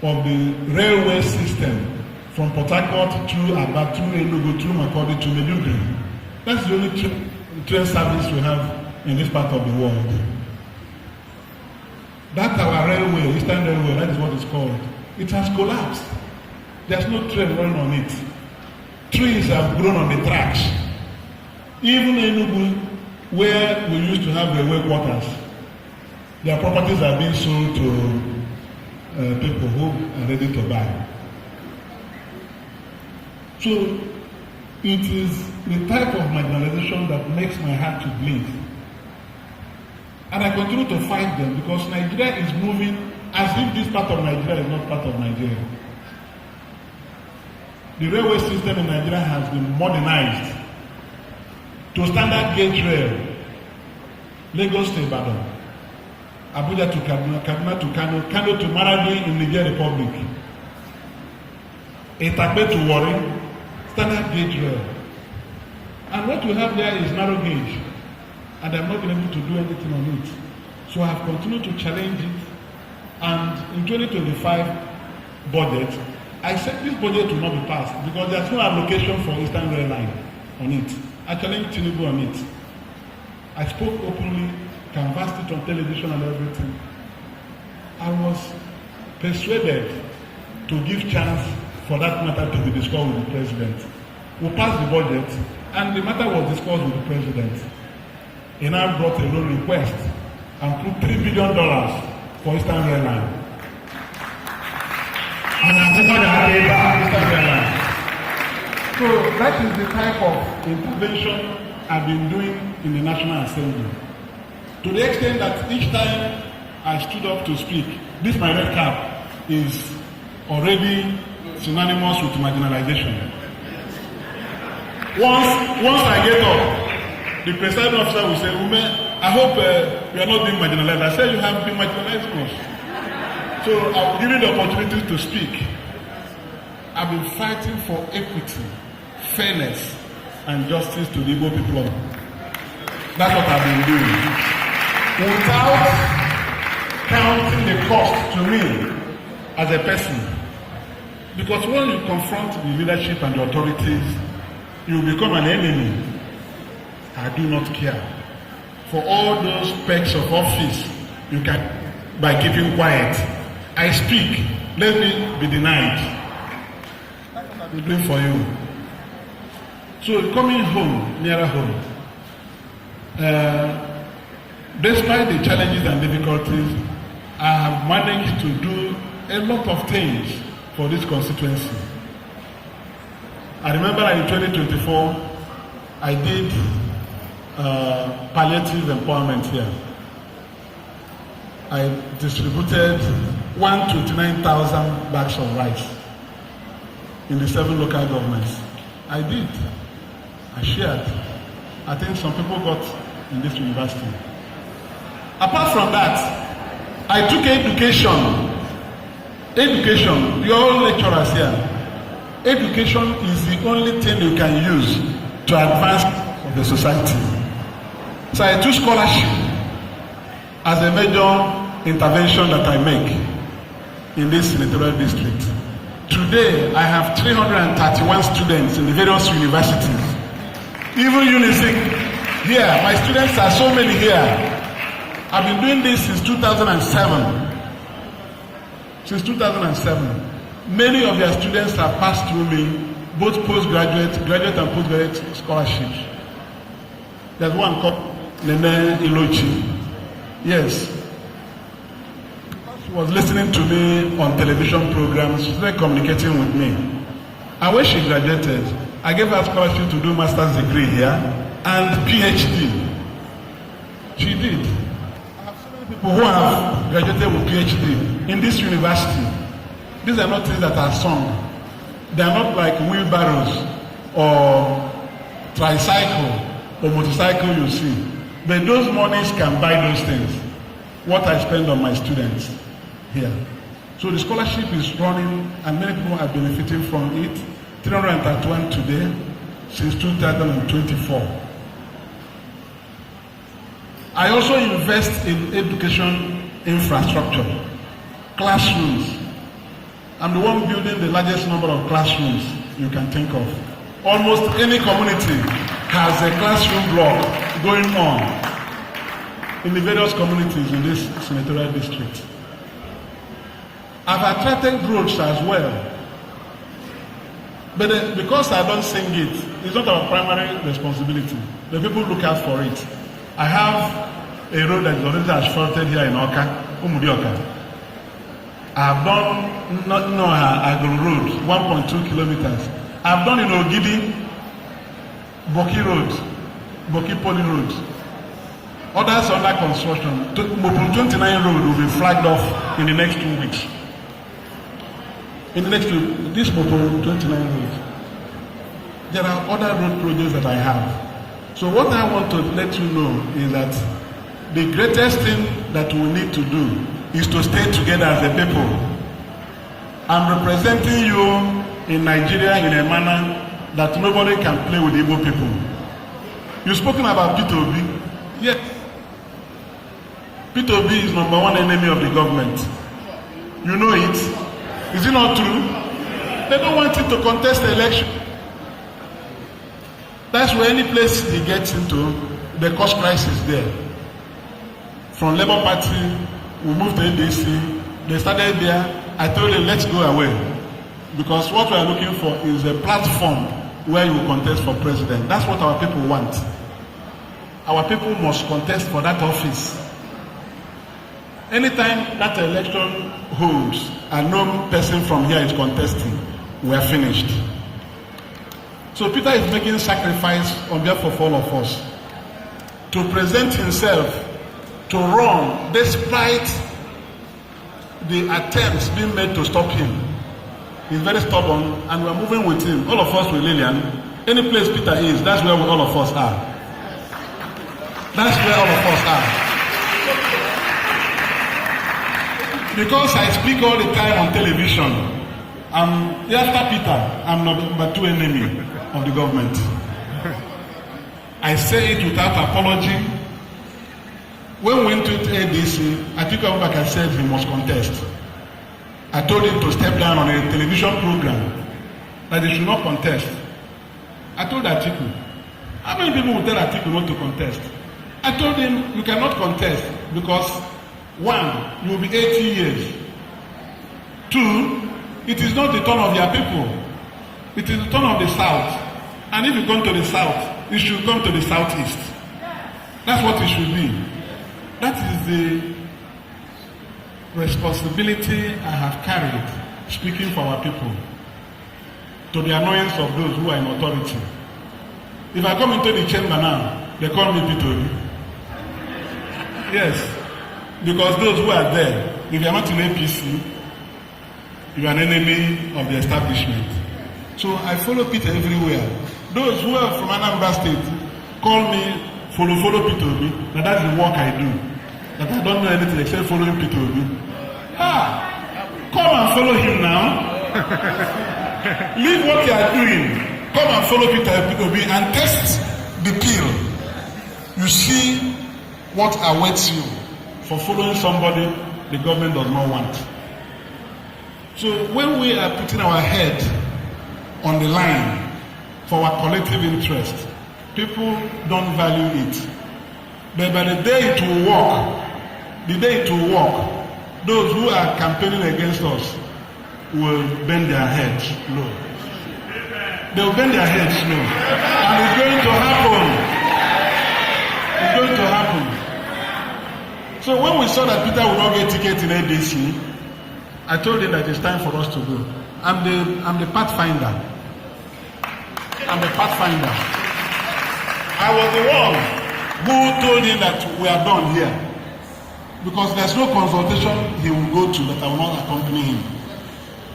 of the railway system from Port Harcourt through Aba, through Enugu, through Makurdi to Maiduguri. That's the only train service we have in this part of the world. That our railway, Eastern Railway, that is what it's called. It has collapsed. There's no train running on it. Trees have grown on the tracks. Even Enugu, where we used to have railway quarters, their properties are being sold to people who are ready to buy. So it is the type of marginalization that makes my heart to bleed. And I continue to fight them because Nigeria is moving as if this part of Nigeria is not part of Nigeria. The railway system in Nigeria has been modernized to standard gauge rail. Lagos to Ibadan, Abuja to Kaduna, Kaduna to Kano, Kano to Maradi in Niger Republic, Etape to Warri, standard gauge rail. And what we have there is narrow gauge. And I'm not been able to do anything on it. So I have continued to challenge it. And in 2025 budget, I said this budget will not be passed because there's no allocation for Eastern Rail Line on it. I challenged Tinubu on it. I spoke openly, canvassed it on television and everything. I was persuaded to give chance for that matter to be discussed with the president. We passed the budget and the matter was discussed with the president. He now brought a loan request and put $3 billion for Eastern Rail Line. And I'm going to Eastern Rail Line. So that is the type of intervention I've been doing in the National Assembly. To the extent that each time I stood up to speak, this my red cap is already synonymous with marginalization. Once I get up, the presiding officer will say, Umeh, I hope you are not being marginalized. I said you have been marginalized most. So I'll give you the opportunity to speak. I've been fighting for equity, fairness, and justice to the Igbo people. That's what I've been doing. Without counting the cost to me as a person. Because when you confront the leadership and the authorities, you become an enemy. I do not care. For all those perks of office, you can, by keeping quiet. I speak, let me be denied. That's what I've been doing for you. So coming home, nearer home, despite the challenges and difficulties, I have managed to do a lot of things for this constituency. I remember in 2024, I did palliative empowerment here. I distributed 129,000 bags of rice in the 7 local governments. I did. I shared. I think some people got in this university. Apart from that, I took education. Education, you're all lecturers here. Education is the only thing you can use to advance the society. So I took scholarship as a major intervention that I make in this senatorial district. Today, I have 331 students in the various universities. Even UNIZIK here, my students are so many here. I've been doing this since 2007. Since 2007. Many of their students have passed through me, both postgraduate, graduate and postgraduate scholarships. There's one called Nene Ilochi. Yes. was listening to me on television programs. She started communicating with me. And when she graduated, I gave her scholarship to do master's degree here and PhD. She did. I have so many people who have graduated with PhD in this university. These are not things that are sung. They are not like wheelbarrows or tricycle or motorcycle you see. But those monies can buy those things. What I spend on my students here. So the scholarship is running and many people are benefiting from it. 331 today since 2024. I also invest in education infrastructure, classrooms. I'm the one building the largest number of classrooms you can think of. Almost any community has a classroom block going on in the various communities in this senatorial district. I've attracted growth as well. But because I don't sing it, it's not our primary responsibility. The people look out for it. I have a road that is already asphalted here in Oka, Umudioka. I have done Agro Road, 1.2 kilometers. I've done in Ogidi, Boki Road, Boki Poly Road. Others under construction. Mopun 29 Road will be flagged off in the next 2 weeks. In the next this Mopun 29 Road. There are other road projects that I have. So what I want to let you know is that the greatest thing that we need to do is to stay together as a people. I'm representing you in Nigeria in a manner that nobody can play with Igbo people. You've spoken about Peter Obi. Yes. Peter Obi is number one enemy of the government. You know it. Is it not true? They don't want him to contest the election. That's where any place he gets into, the cost crisis there. From Labour Party, we moved to ADC. They started there. I told them, let's go away. Because what we are looking for is a platform where you contest for president. That's what our people want. Our people must contest for that office. Anytime that election holds and no person from here is contesting, we are finished. So Peter is making sacrifice on behalf of all of us to present himself to run despite the attempts being made to stop him. He's very stubborn and we're moving with him. All of us with Lilian. Any place Peter is, that's where all of us are. That's where all of us are. Because I speak all the time on television. After Peter, I'm number 2 enemy of the government. I say it without apology. When we went to ADC, I took him back and said he must contest. I told him to step down on a television program that he should not contest. I told Atiku, how many people will tell Atiku not to contest? I told him you cannot contest because 1, you will be 80 years. 2, it is not the turn of your people. It is the turn of the South. And if you come to the South, you should come to the Southeast. That's what it should be. That is the responsibility I have carried, speaking for our people, to the annoyance of those who are in authority. If I come into the chamber now, they call me Peter. Yes, because those who are there, if you are not in APC, you are an enemy of the establishment. So I follow Peter everywhere. Those who are from Anambra State call me follow Peter Obi. Now that's the work I do. That I don't know anything except following Peter Obi. Come and follow him now. Leave what you are doing. Come and follow Peter Obi and test the pill. You see what awaits you for following somebody the government does not want. So when we are putting our head on the line for our collective interest, people don't value it. But by the day it will work, those who are campaigning against us will bend their heads low. They will bend their heads low. And it's going to happen. It's going to happen. So when we saw that Peter would not get ticket in ADC, I told him that it's time for us to go. I'm the pathfinder. I'm the pathfinder. I was the one who told him that we are done here. Because there's no consultation he will go to that I will not accompany him.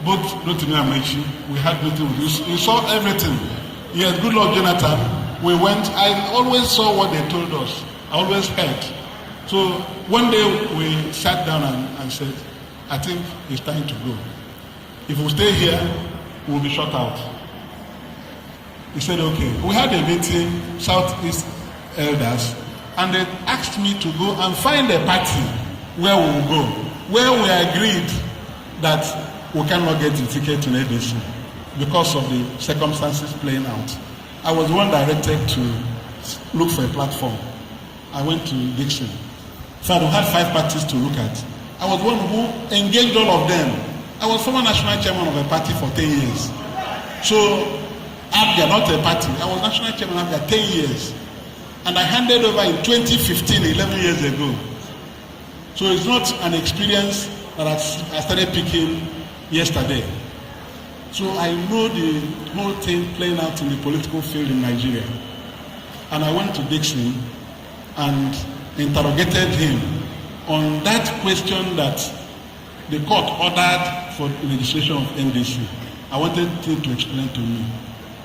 Both Rotimi and Mechi, we had meeting with you. He saw everything. Yes, good Lord Jonathan. We went, I always saw what they told us. I always heard. So one day we sat down and said, I think it's time to go. If we stay here, we'll be shut out. He said, okay. We had a meeting, Southeast Elders, and they asked me to go and find a party where we will go, where we agreed that we cannot get the ticket in ADC because of the circumstances playing out. I was the one directed to look for a platform. I went to Dixon. So I had 5 parties to look at. I was one who engaged all of them. I was former national chairman of a party for 10 years. So, ABGA, not a party. I was national chairman of ABGA 10 years. And I handed over in 2015, 11 years ago. So it's not an experience that I started picking yesterday. So I know the whole thing playing out in the political field in Nigeria. And I went to Dixon and interrogated him on that question that the court ordered for legislation of NDC. I wanted him to explain to me.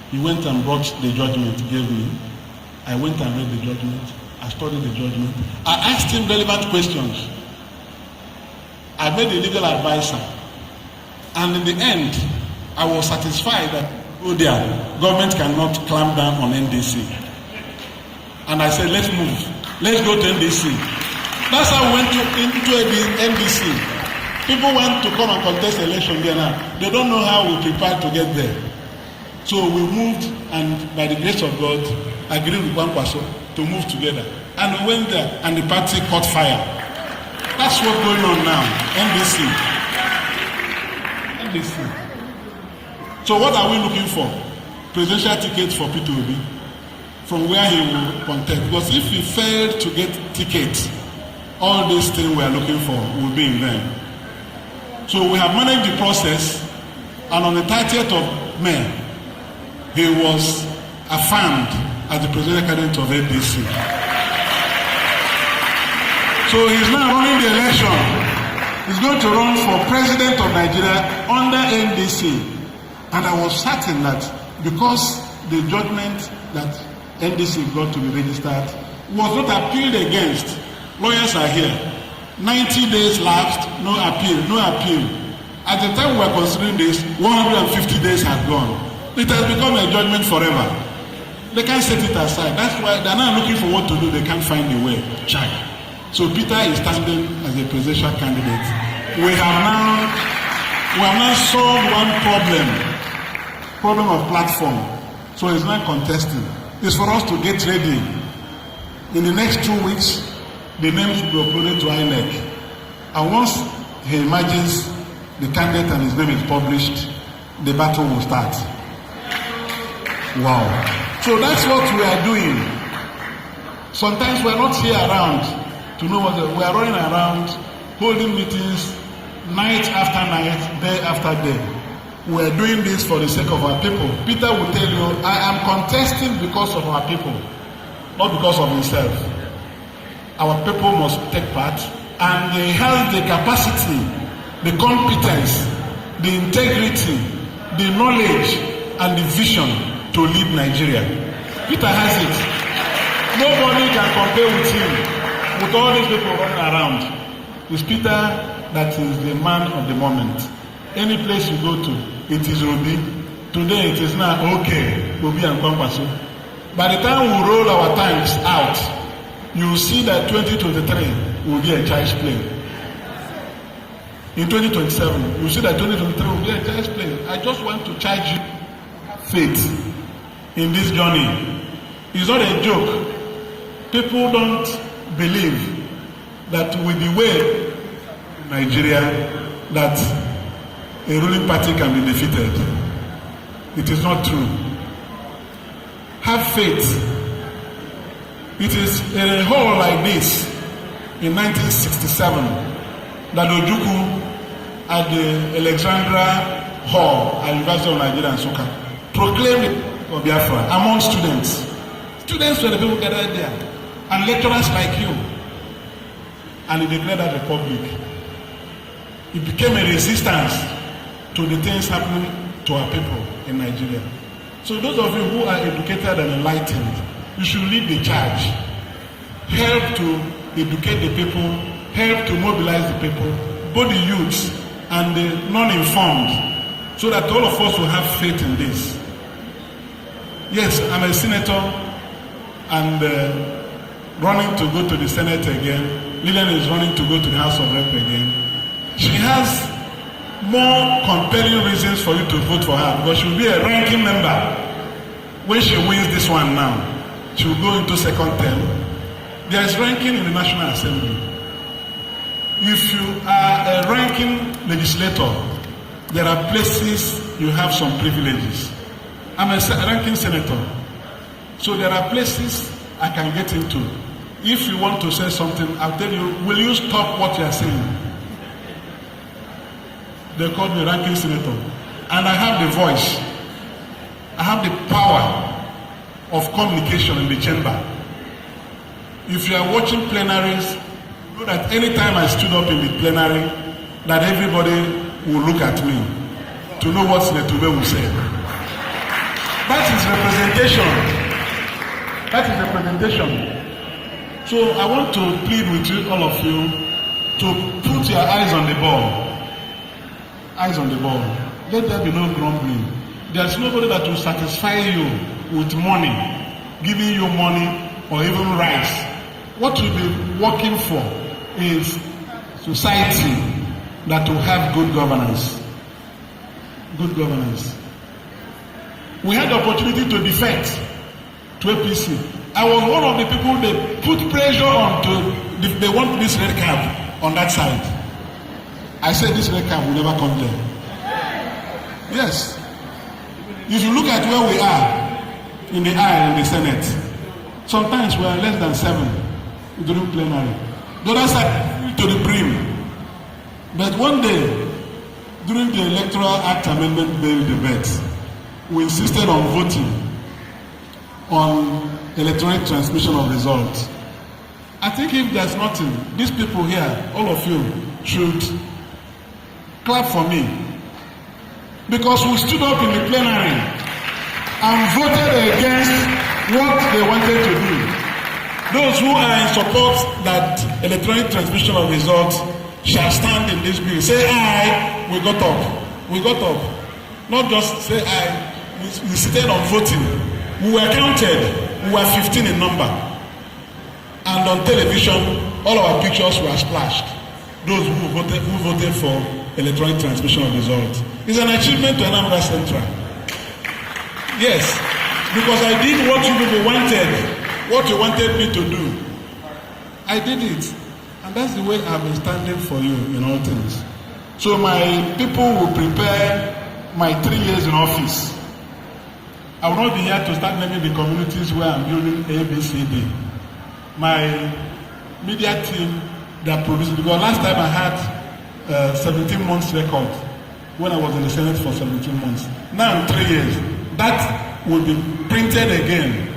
He went and brought the judgment he gave me. I went and read the judgment. I studied the judgment. I asked him relevant questions. I made a legal advisor. And in the end, I was satisfied that, oh dear, government cannot clamp down on NDC. And I said, let's move. Let's go to NDC. That's how we went into NDC. People want to come and contest election there now. They don't know how we prepared to get there. So we moved, and by the grace of God, agreed with Kwankwaso to move together. And we went there, and the party caught fire. That's what's going on now. NDC. So what are we looking for? Presidential tickets for Peter Obi, from where he will contest. Because if he failed to get tickets, all these things we are looking for will be in vain. So we have managed the process, and on the 30th of May, he was affirmed as the presidential candidate of NDC. So he's now running the election. He's going to run for president of Nigeria under NDC. And I was certain that because the judgment that NDC got to be registered was not appealed against, lawyers are here. 90 days lapsed, no appeal, no appeal. At the time we were considering this, 150 days had gone. It has become a judgment forever. They can't set it aside. That's why they're now looking for what to do. They can't find a way. Check. So Peter is standing as a presidential candidate. We have now solved one problem of platform. So he's not contesting. It's for us to get ready. In the next 2 weeks, the names will be uploaded to INEC. And once he emerges, the candidate and his name is published, the battle will start. Wow. So that's what we are doing. Sometimes we are not here around to know what we are running around, holding meetings night after night, day after day. We are doing this for the sake of our people. Peter will tell you, I am contesting because of our people, not because of himself. Our people must take part, and they have the capacity, the competence, the integrity, the knowledge, and the vision to lead Nigeria. Peter has it. Nobody can compare with him, with all these people running around. It's Peter that is the man of the moment. Any place you go to, it is Obi. Today it is now okay, Obi and Kwankwaso. By the time we roll our tanks out, you will see that 2023 will be a child's play. In 2027, you will see that 2023 will be a child's play. I just want to charge you faith in this journey. It's not a joke. People don't believe that with the way Nigeria, that a ruling party can be defeated. It is not true. Have faith. It is in a hall like this in 1967 that Ojukwu at the Alexandra Hall at University of Nigeria and Nsukka proclaimed for Biafra among students. Students were the people gathered there, and lecturers like you. And he declared that republic. It became a resistance to the things happening to our people in Nigeria. So those of you who are educated and enlightened, you should lead the charge. Help to educate the people, help to mobilize the people, both the youths and the non-informed, so that all of us will have faith in this. Yes, I'm a senator and running to go to the Senate again. Lilian is running to go to the House of Rep again. She has more compelling reasons for you to vote for her, because she will be a ranking member. When she wins this one now, she will go into second term. There is ranking in the National Assembly. If you are a ranking legislator, there are places you have some privileges. I'm a ranking senator, so there are places I can get into. If you want to say something, I'll tell you, will you stop what you are saying? They call me ranking senator. And I have the voice. I have the power of communication in the chamber. If you are watching plenaries, know that anytime I stood up in the plenary, that everybody will look at me to know what Senator Umeh will say. That is representation. That is representation. So I want to plead with you, all of you, to put your eyes on the ball. Eyes on the ball. Let there be no grumbling. There's nobody that will satisfy you with money, giving you money or even rice. What you'll be working for is society that will have good governance. Good governance. We had the opportunity to defect to APC. I was one of the people they put pressure on to, they want this red card on that side. I said this red card will never come there. Yes. If you look at where we are in the aisle in the Senate, sometimes we are less than 7 during plenary. The other side to the brim. But one day, during the Electoral Act Amendment Bill debate, we insisted on voting on electronic transmission of results. I think if there's nothing, these people here, all of you, should clap for me. Because we stood up in the plenary and voted against what they wanted to do. Those who are in support that electronic transmission of results shall stand in this bill. Say aye, we got up. We got up. Not just say aye, we seated on voting. We were counted. We were 15 in number. And on television, all our pictures were splashed. Those who voted for electronic transmission of results. It's an achievement to Anambra Central. Yes, because I did what you people wanted, what you wanted me to do. I did it. And that's the way I've been standing for you in all things. So my people will prepare my 3 years in office. I will not be here to start naming the communities where I'm building ABCD. My media team, they are producing, because last time I had 17 months record when I was in the Senate for 17 months. Now in 3 years, that will be printed again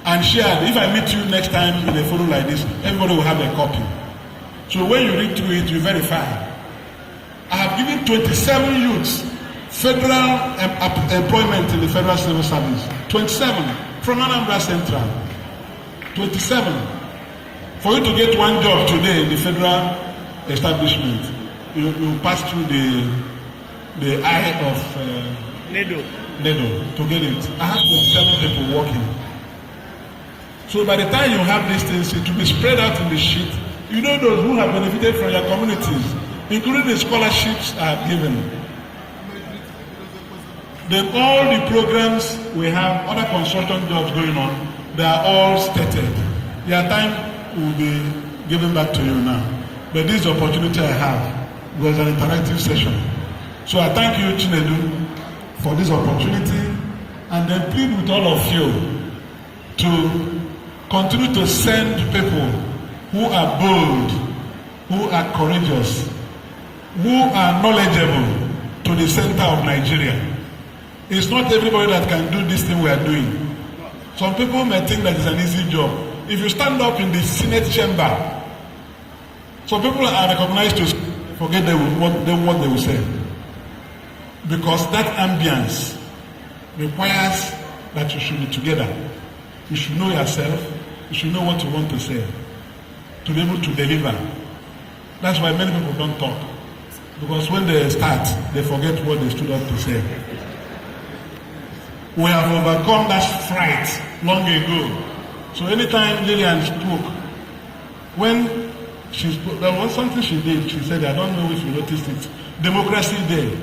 and shared. If I meet you next time in a forum like this, everybody will have a copy. So when you read through it, you verify. I have given 27 youths federal employment in the federal civil service. 27 from Anambra Central. 27. For you to get one job today in the federal establishment, you pass through the eye of Nedo to get it. I have 27 people working. So by the time you have these things, it will be spread out in the sheet. You know those who have benefited from your communities, including the scholarships I have given. Then all the programs we have, other construction jobs going on, they are all stated. Their time will be given back to you now. But this is the opportunity I have. It was an interactive session. So I thank you, Chinedu, for this opportunity, and then plead with all of you to continue to send people who are bold, who are courageous, who are knowledgeable to the center of Nigeria. It's not everybody that can do this thing we are doing. Some people may think that it's an easy job. If you stand up in the Senate chamber, some people are recognized to forget what they will say. Because that ambience requires that you should be together. You should know yourself. You should know what you want to say to be able to deliver. That's why many people don't talk. Because when they start, they forget what they stood up to say. We have overcome that fright long ago. So anytime Lilian spoke, when she spoke, there was something she did. She said, I don't know if you noticed it. Democracy Day.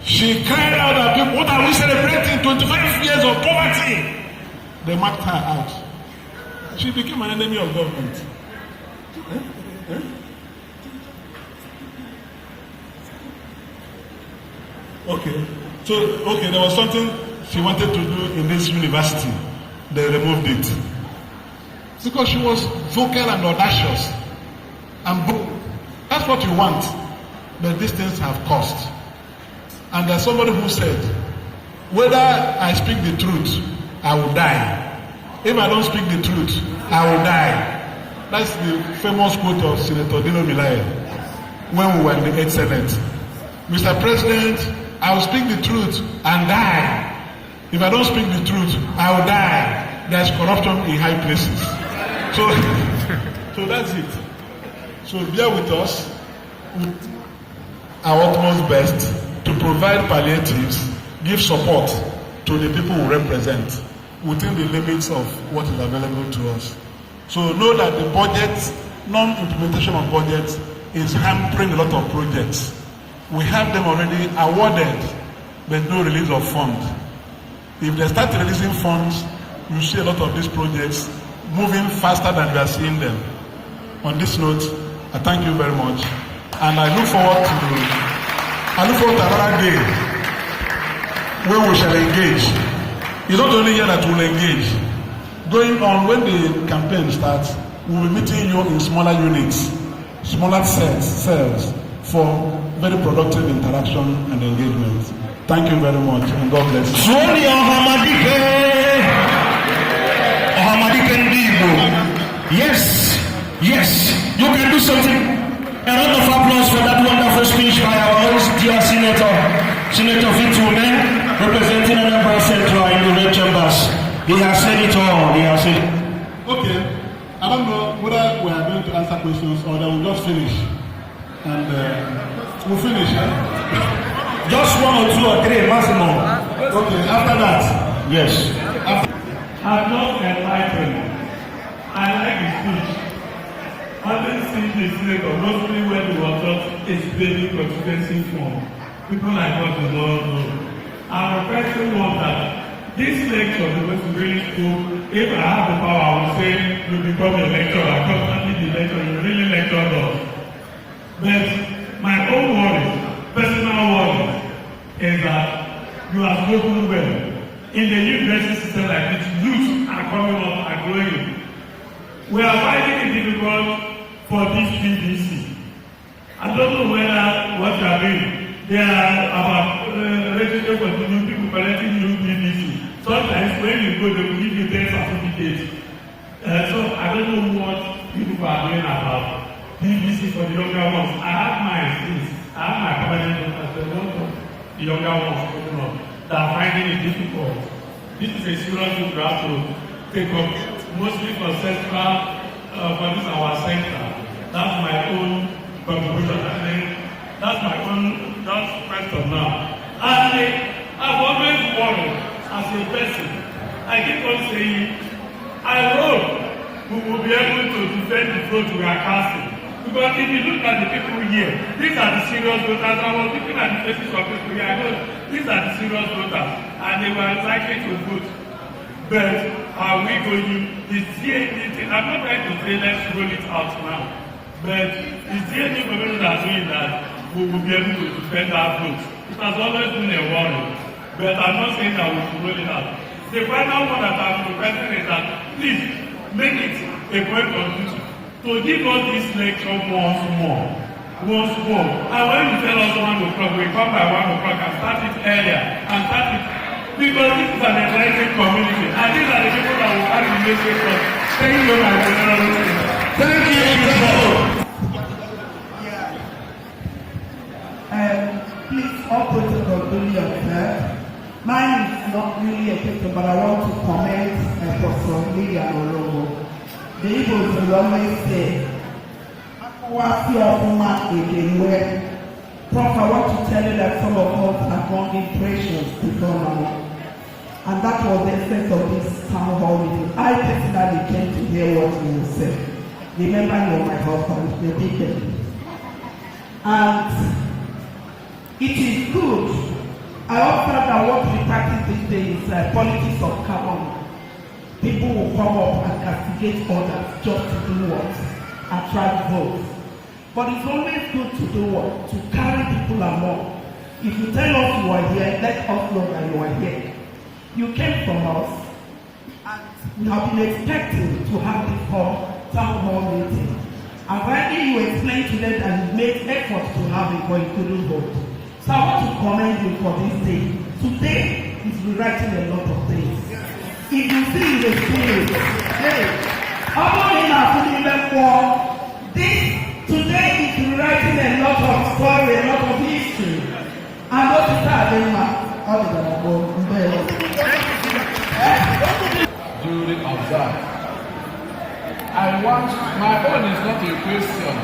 She cried out at people, what are we celebrating? 25 years of poverty. They marked her out. She became an enemy of government. Okay. So, there was something she wanted to do in this university. They removed it. Because she was vocal and audacious and bold. That's what you want. But these things have cost. And there's somebody who said, whether I speak the truth, I will die. If I don't speak the truth, I will die. That's the famous quote of Senator Dino Milaya when we were in the 8th Senate. Mr. President, I will speak the truth and die. If I don't speak the truth, I will die. There's corruption in high places. So that's it. So bear with us with our utmost best to provide palliatives, give support to the people we represent within the limits of what is available to us. So know that the budget, non-implementation of budget is hampering a lot of projects. We have them already awarded, but no release of funds. If they start releasing funds, you see a lot of these projects moving faster than we are seeing them. On this note, I thank you very much, and I look forward to another day where we shall engage. It's not only here that we'll engage. Going on, when the campaign starts, we'll be meeting you in smaller units, smaller cells for very productive interaction and engagement. Thank you very much, and God bless you. Yes, you can do something. A round of applause for that wonderful speech by our host, dear Senator Umeh, representing Anambra Central in the red chambers. He has said it all. Okay, I don't know whether we are going to answer questions or then we'll just finish. And we'll finish, Just 1 or 2 or 3 maximum. Okay, after that. Yes. I'm not enlightened. I like the speech. I didn't see the senator, mostly when he was just explaining constituency form. People like us do not know. Our question was that this lecture was really cool. If I have the power, I would say you become a lecturer. Constantly the lecturer, you really lecture us. But my own worry, personal worry, is that you are spoken well. In the university system like this, youth are coming up and growing. We are finding it difficult for this PVC. I don't know whether what you are doing, they are about registering for the new people collecting new PVC. Sometimes when you go, they will give you 10 certificates. So I don't know what people are doing about PVC for the younger ones. I have my things. I have my permanent doctors. The younger ones that are finding it difficult. This is a serious thing we have to take up, mostly for central, for this our center. That's my own contribution. That's my own, that's question now. And I've always worried as a person. I keep on saying, I hope we will be able to defend the vote we are casting. Because if you look at the people here, these are the serious voters. I was looking at the faces of people here. I know these are the serious voters, and they were likely to vote. But are we going? Is there anything? I'm not trying to say let's roll it out now. But is there any moment that doing that we will be able to defend our vote? It has always been a worry. But I'm not saying that we should roll it out. The final one that I'm requesting is that please make it a point of duty to give us this lecture once more. And when you tell us 1 o'clock, we come by 1 o'clock and start it earlier and start it because this is an enlightened community. And these are the people that will carry the message of thank you, my general. Thank you, please, all protocol duly observed. Mine is not really a picture, but I want to comment Prof. Lilian Orogbu. The Igbos will always say, Prof, I want to tell you that some of us have gone impressions before now. And that was the essence of this town hall meeting. I personally came to hear what you will say. Remember, you're my husband, the deacon. And it is good. I observe that what we practice these days is politics of carbon. People will come up and castigate others just to do what? Attract votes. But it's always good to do what? To carry people along. If you tell us you are here, let us know that you are here. You came from us, and we have been expecting to have this town hall meeting. And rightly you explained today that you made efforts to have it, but you couldn't vote. So I want to commend you for this day. Today is rewriting a lot of things. If you see in the spirit, hey, this today is rewriting a lot of story, a lot of history. And what is that? Duly observed. My own is not a question.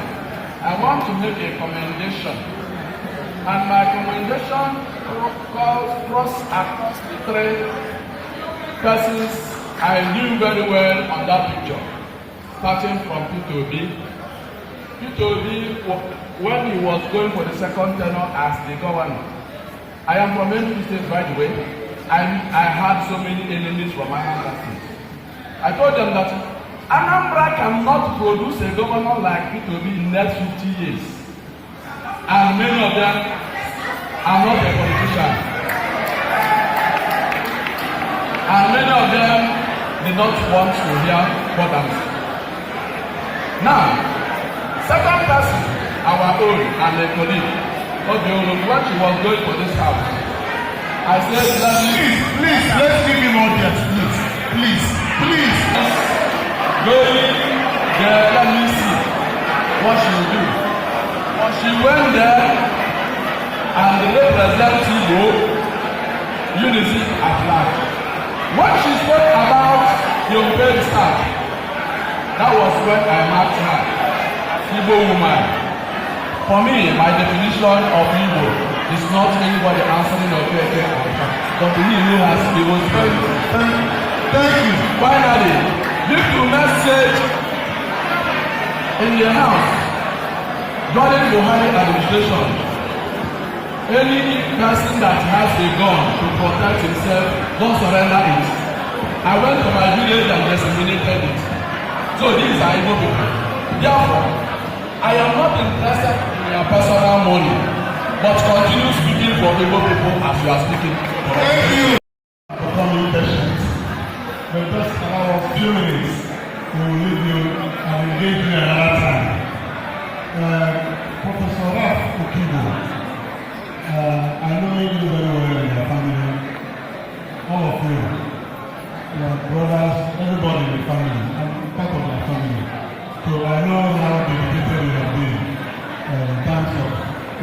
I want to make a commendation. And my commendation cross across the 3 persons I knew very well on that picture. Starting from Peter B. Peter B, when he was going for the second tenure as the governor. I am from Enugu State, by the way. I had so many enemies from Anambra State. I told them that Anambra cannot produce a governor like Peter B in the next 50 years. And many of them are not a politician. And many of them did not want to hear what I'm saying. Now, second person, our own and a colleague, Orogbu, when she was going for this house, I said, please, let's give him audience, please. Going there, let me see what she will do. She went there and the representative UNIZIK at large. When she spoke about the Umeh staff, that was when I marked her, Igbo woman. For me, my definition of Igbo is not anybody answering or getting but he who has Igbo spirit. Thank you. Finally, give the message in the house. During Buhari administration, any person that has a gun to protect himself, don't surrender it. I went to my village and disseminated it. So these are Igbo people. Therefore, I am not interested in your personal money, but continue speaking for Igbo people as you are speaking. Thank you. For coming patients. But just allow us a few minutes. We will leave you and engage you another time. Professor Prof. I know you very well in your family, all of you, your brothers, everybody in the family, I'm part of your family. So I know how dedicated you have been in terms of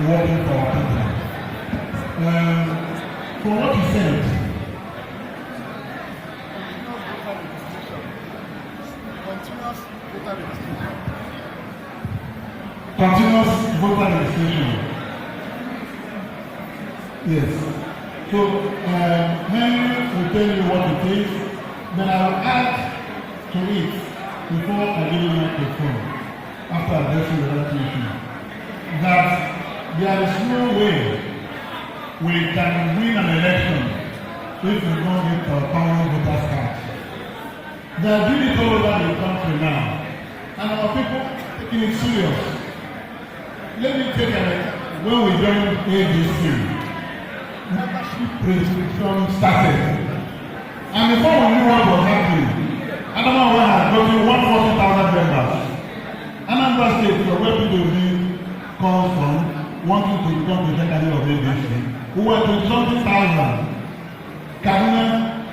working for our people. For what you said, continuous voter registration. Yes. So, many will tell you what it is, then I will add to it before I give you my microphone after addressing the resolution. That there is no way we can win an election if we don't get our permanent voters card. They are doing it all over the country now, and our people taking it serious. Let me tell you, when we joined ADC, membership prescription started. And before we knew what was happening, Adamawa had gotten 140,000 members. Anambra State, from where PWD comes from, wanting to become the secretary of ABC, who were 20-something,000. Kaduna,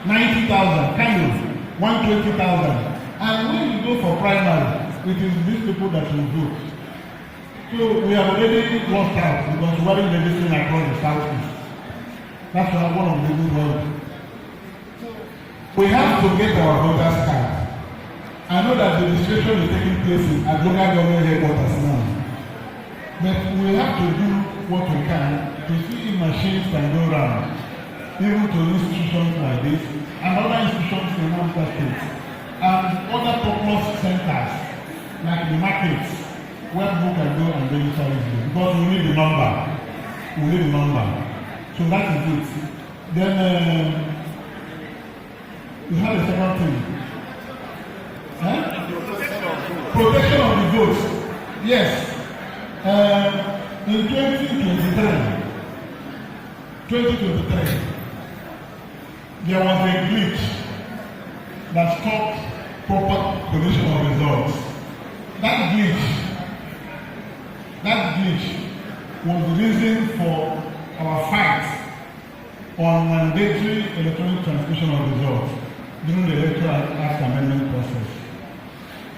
90,000. Kano, 120,000. And when you go for primary, it is these people that will vote. So we have already lost out because we are medicine across the southeast. That's one of the good ones. We have to get our voters card. I know that the registration is taking place at local government headquarters now. But we have to do what we can to see if machines can go around, even to institutions like this and other institutions in other states and other purpose centers like the markets where people can go and register easily because we need the number. We need the number. So that is it. Then we have a second thing. Protection of the votes. Yes. In 2023, there was a glitch that stopped proper collection of results. That glitch was the reason for our fight on mandatory electronic transmission of results during the Electoral Act amendment process.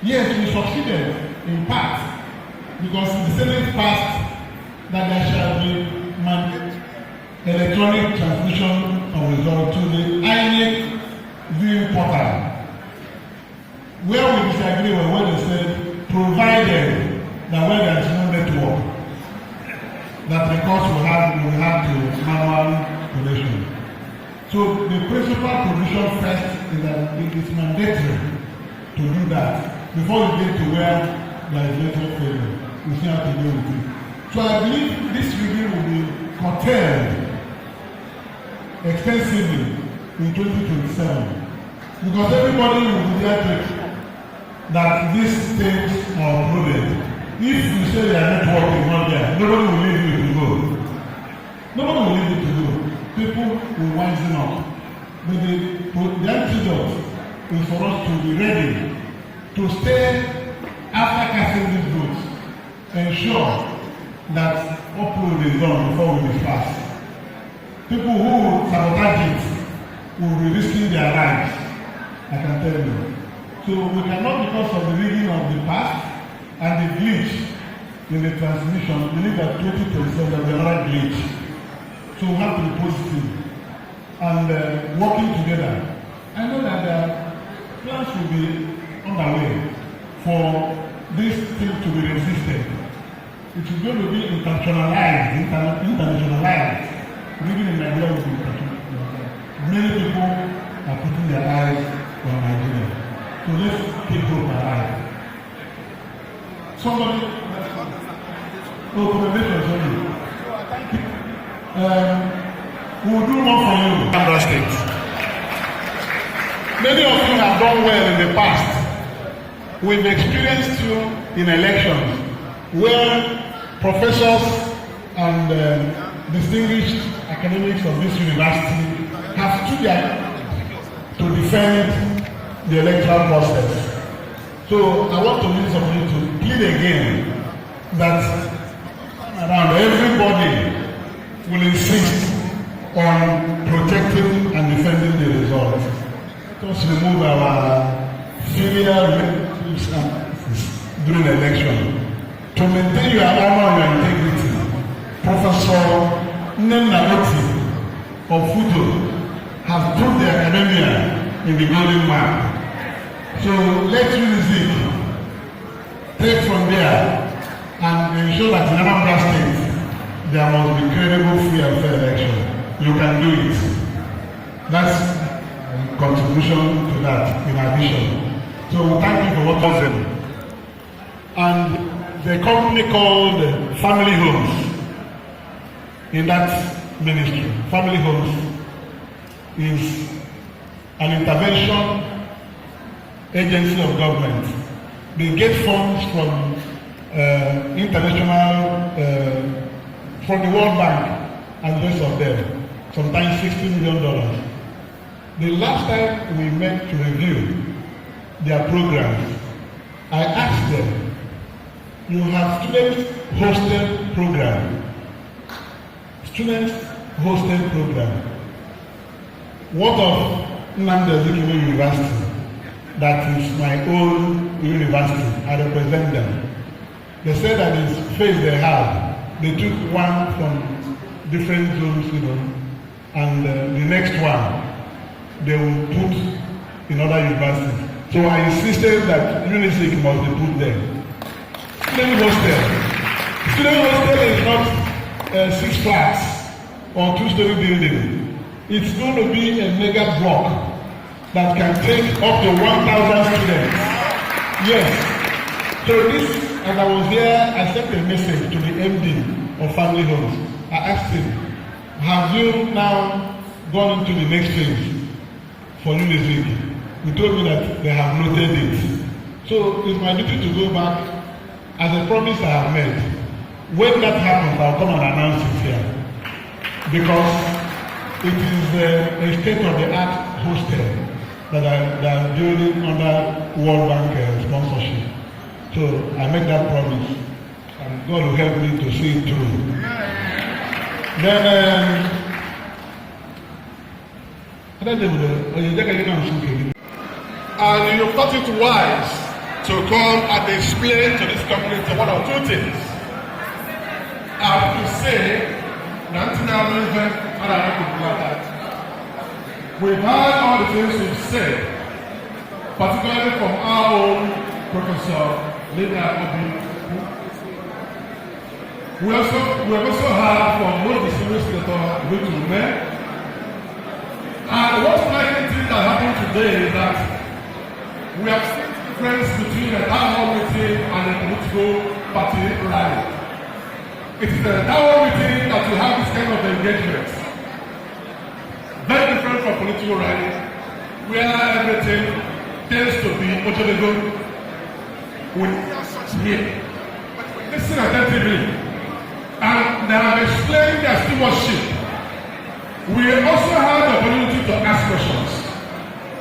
Yes, we succeeded in part because the Senate passed that there shall be electronic transmission of results to the INEC viewing portal. Where we disagree with what they said, provided that when there is no network, that records will have to manual collation. So the principal provision first is that it is mandatory to do that before we get to where there is network failure. We still have to deal with it. So I believe this review will be curtailed extensively in 2027 because everybody will be there to that these things are uploaded. If you say your network is not there, nobody will leave you to go. Nobody will leave you to go. People will wisen up. But the antidote is for us to be ready to stay after casting these votes, ensure that upload is done before we disperse. People who sabotage it will be risking their lives, I can tell you. So we cannot, because of the rigging of the past and the glitch in the transmission, believe that 2027 there will be another glitch. So we have to be positive and working together. I know that the plans will be underway for this thing to be resisted. It is going to be internationalized. Living in Nigeria will be internationalized. Many people are putting their eyes on Nigeria. So let's keep hope alive. Somebody, congratulations. We will do more for you, Anambra State. Many of you have done well in the past. We've experienced you in elections where professors and distinguished academics of this university have stood there to defend the electoral process. So I want to use this opportunity to plead again that around everybody will insist on protecting and defending the results. Just remove our filial relatives during the election. To maintain your honor and your integrity, Professor Nnenna of Futo has put the academia in the golden map. So let UNIZIK take from there and ensure that in Anambra State there must be credible, free and fair election. You can do it. That's contribution to that in addition. So thank you for what was in. And the company called Family Homes in that ministry. Family Homes is an intervention agency of government. They get funds from international, from the World Bank and the rest of them, sometimes $60 million. The last time we met to review their programs, I asked them, you have student hosted program. Student hosted program. What of UNIZIK University? That is my own university. I represent them. They said that this phase they have, they took one from different zones, and the next one they will put in other universities. So I insisted that UNIZIK must be put there. Student hostel. Student hostel is not 6 flats or 2-story building. It's going to be a mega block that can take up to 1,000 students. Yes. So this, as I was here, I sent a message to the MD of Family Homes. I asked him, have you now gone into the next phase for UNIZIK? He told me that they have noted it. So it's my duty to go back as a promise I have made. When that happens, I'll come and announce it here. Because it is a state-of-the-art hostel that are building under World Bank sponsorship. So I make that promise, and God will help me to see it through. Then, and you thought it wise to come and explain to this community one or two things. I have to say, we've heard all the things you've said, particularly from our own Professor Lilian. We have also heard from most distinguished senator Umeh. And one striking thing that happened today is that we have seen the difference between a town hall meeting and a political party rally. It is a town hall meeting that we have this kind of engagement. Very different from political rally, where everything tends to be Ojolego with here. Listen attentively. And they have explained their stewardship. We also had the opportunity to ask questions,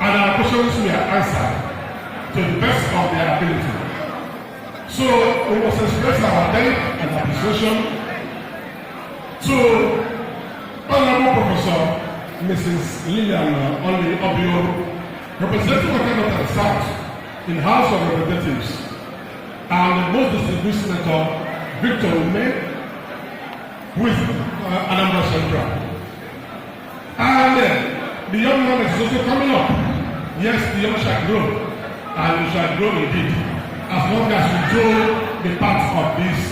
and our questions were answered to the best of their ability. So we must express our thanks and appreciation to Honorable Professor Mrs. Lilian Orogbu, representing the South in House of Representatives, and the most distinguished senator Victor Umeh, who is Anambra Central. And the young man is also coming up. Yes, the young shall grow, and we shall grow indeed, as long as we do the part of these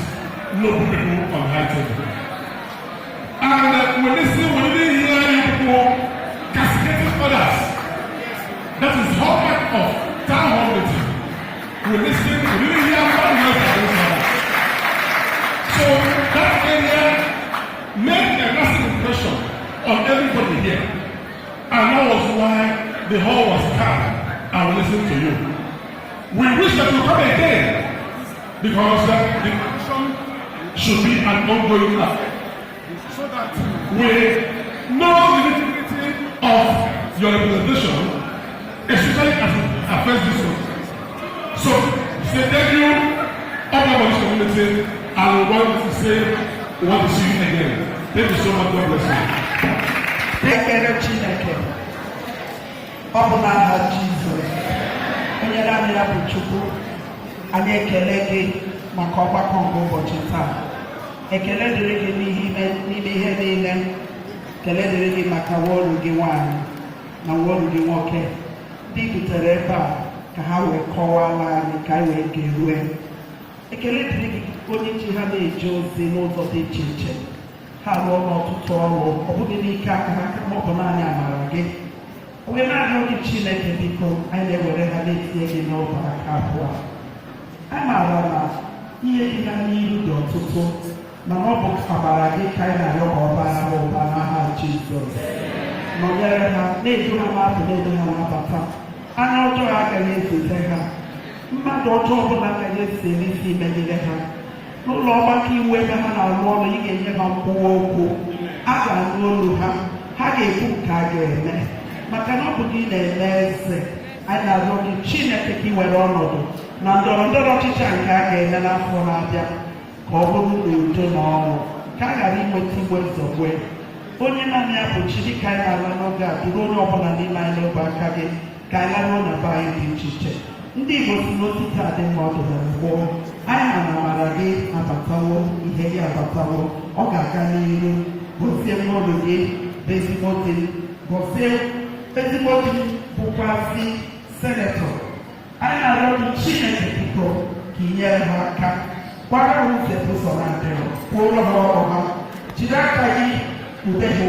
noble people on high table. And we didn't hear you people castigating others. That is hallmark of town hall meeting. We didn't hear one word against others. So that area made a lasting impression on everybody here. And that was why the hall was calm and we listened to you. We wish that you come again, because the action should be an ongoing affair, so that we know the integrity of your representation, especially as it affects this one. So, say thank you, all of this community, and we want to say we want to see you again. Thank you so much. God bless you. Ekele Chineke, ọ bụ n'aha Jizọs, onye na-amịra bụ Chukwu, anyị ekele gị maka ọgbakọ nke ụbọchị taa. Ekele dịrị gị n'ime ihe niile, ekele dịrị gị maka nwaọrụ gị nwanyị na nwaọrụ gị nwoke. Ndị butere ebe a ka ha wee kọwara anyị ka anyị wee ga-erue. Ekele dịrị gị onye ji ha na-eje ozi n'ụzọ dị iche iche. Ha rụọ n'ọtụtụ ọrụ, ọ bụghị n'ike aka ha ma ọ bụ naanị amara gị. Onye na-arịọ gị Chineke biko, anyị na-ewere ha na-etinye gị n'ọba aka abụọ. Anyị maara na ihe dị ha n'ihu dị ọtụtụ, mana ọ bụ amara gị ka anyị na-arịọ ka ọ bara ha ụba n'aha Jizọs. Nọnyere ha, na-edu ha n'apụ, na-edu ha n'abata. Anya ọjọọ agaghị ezute ha. Mmadụ ọjọọ ọbụla agaghị esi n'isi imegide ha. N'ụlọ ọgbakọ iwu ebe ha na-arụ ọrụ, ị ga-enye ha nkwuwa okwu, a ga-anụ olu ha, ha ga-ekwu nke a ga-eme, maka na ọ bụ gị na-eme eze. Anyị na-arịọ gị Chineke ka ị were ọnọdụ na ndọrọndọrọ ọchịchị nke a ga-eme n'afọ na-abịa ka ọ bụrụ n'udo na ọṅụ ka a ghara inweta igwe nzọgbe onye naanị ya bụ chi dịka anyị na-ala n'oge a duru onye ọbụla n'ime anyị n'oge aka gị ka anyị laruo na be anyị dị iche iche ndị Igbo si n'osisi adị mma ọdụ na gboo anyị ma na amara gị abatawo ihe gị abatawo ọ ga-aga n'ihu gosie mmadụ gị bụ ezigbo di gosie ezigbo di bụkwazị senetọ anyị na-arịọ gị Chineke biko ka ị nyere ha aka gbara ụzọ ụzọ na-adịrọ kwụọ ụlọ ha jiri aka gị ube ha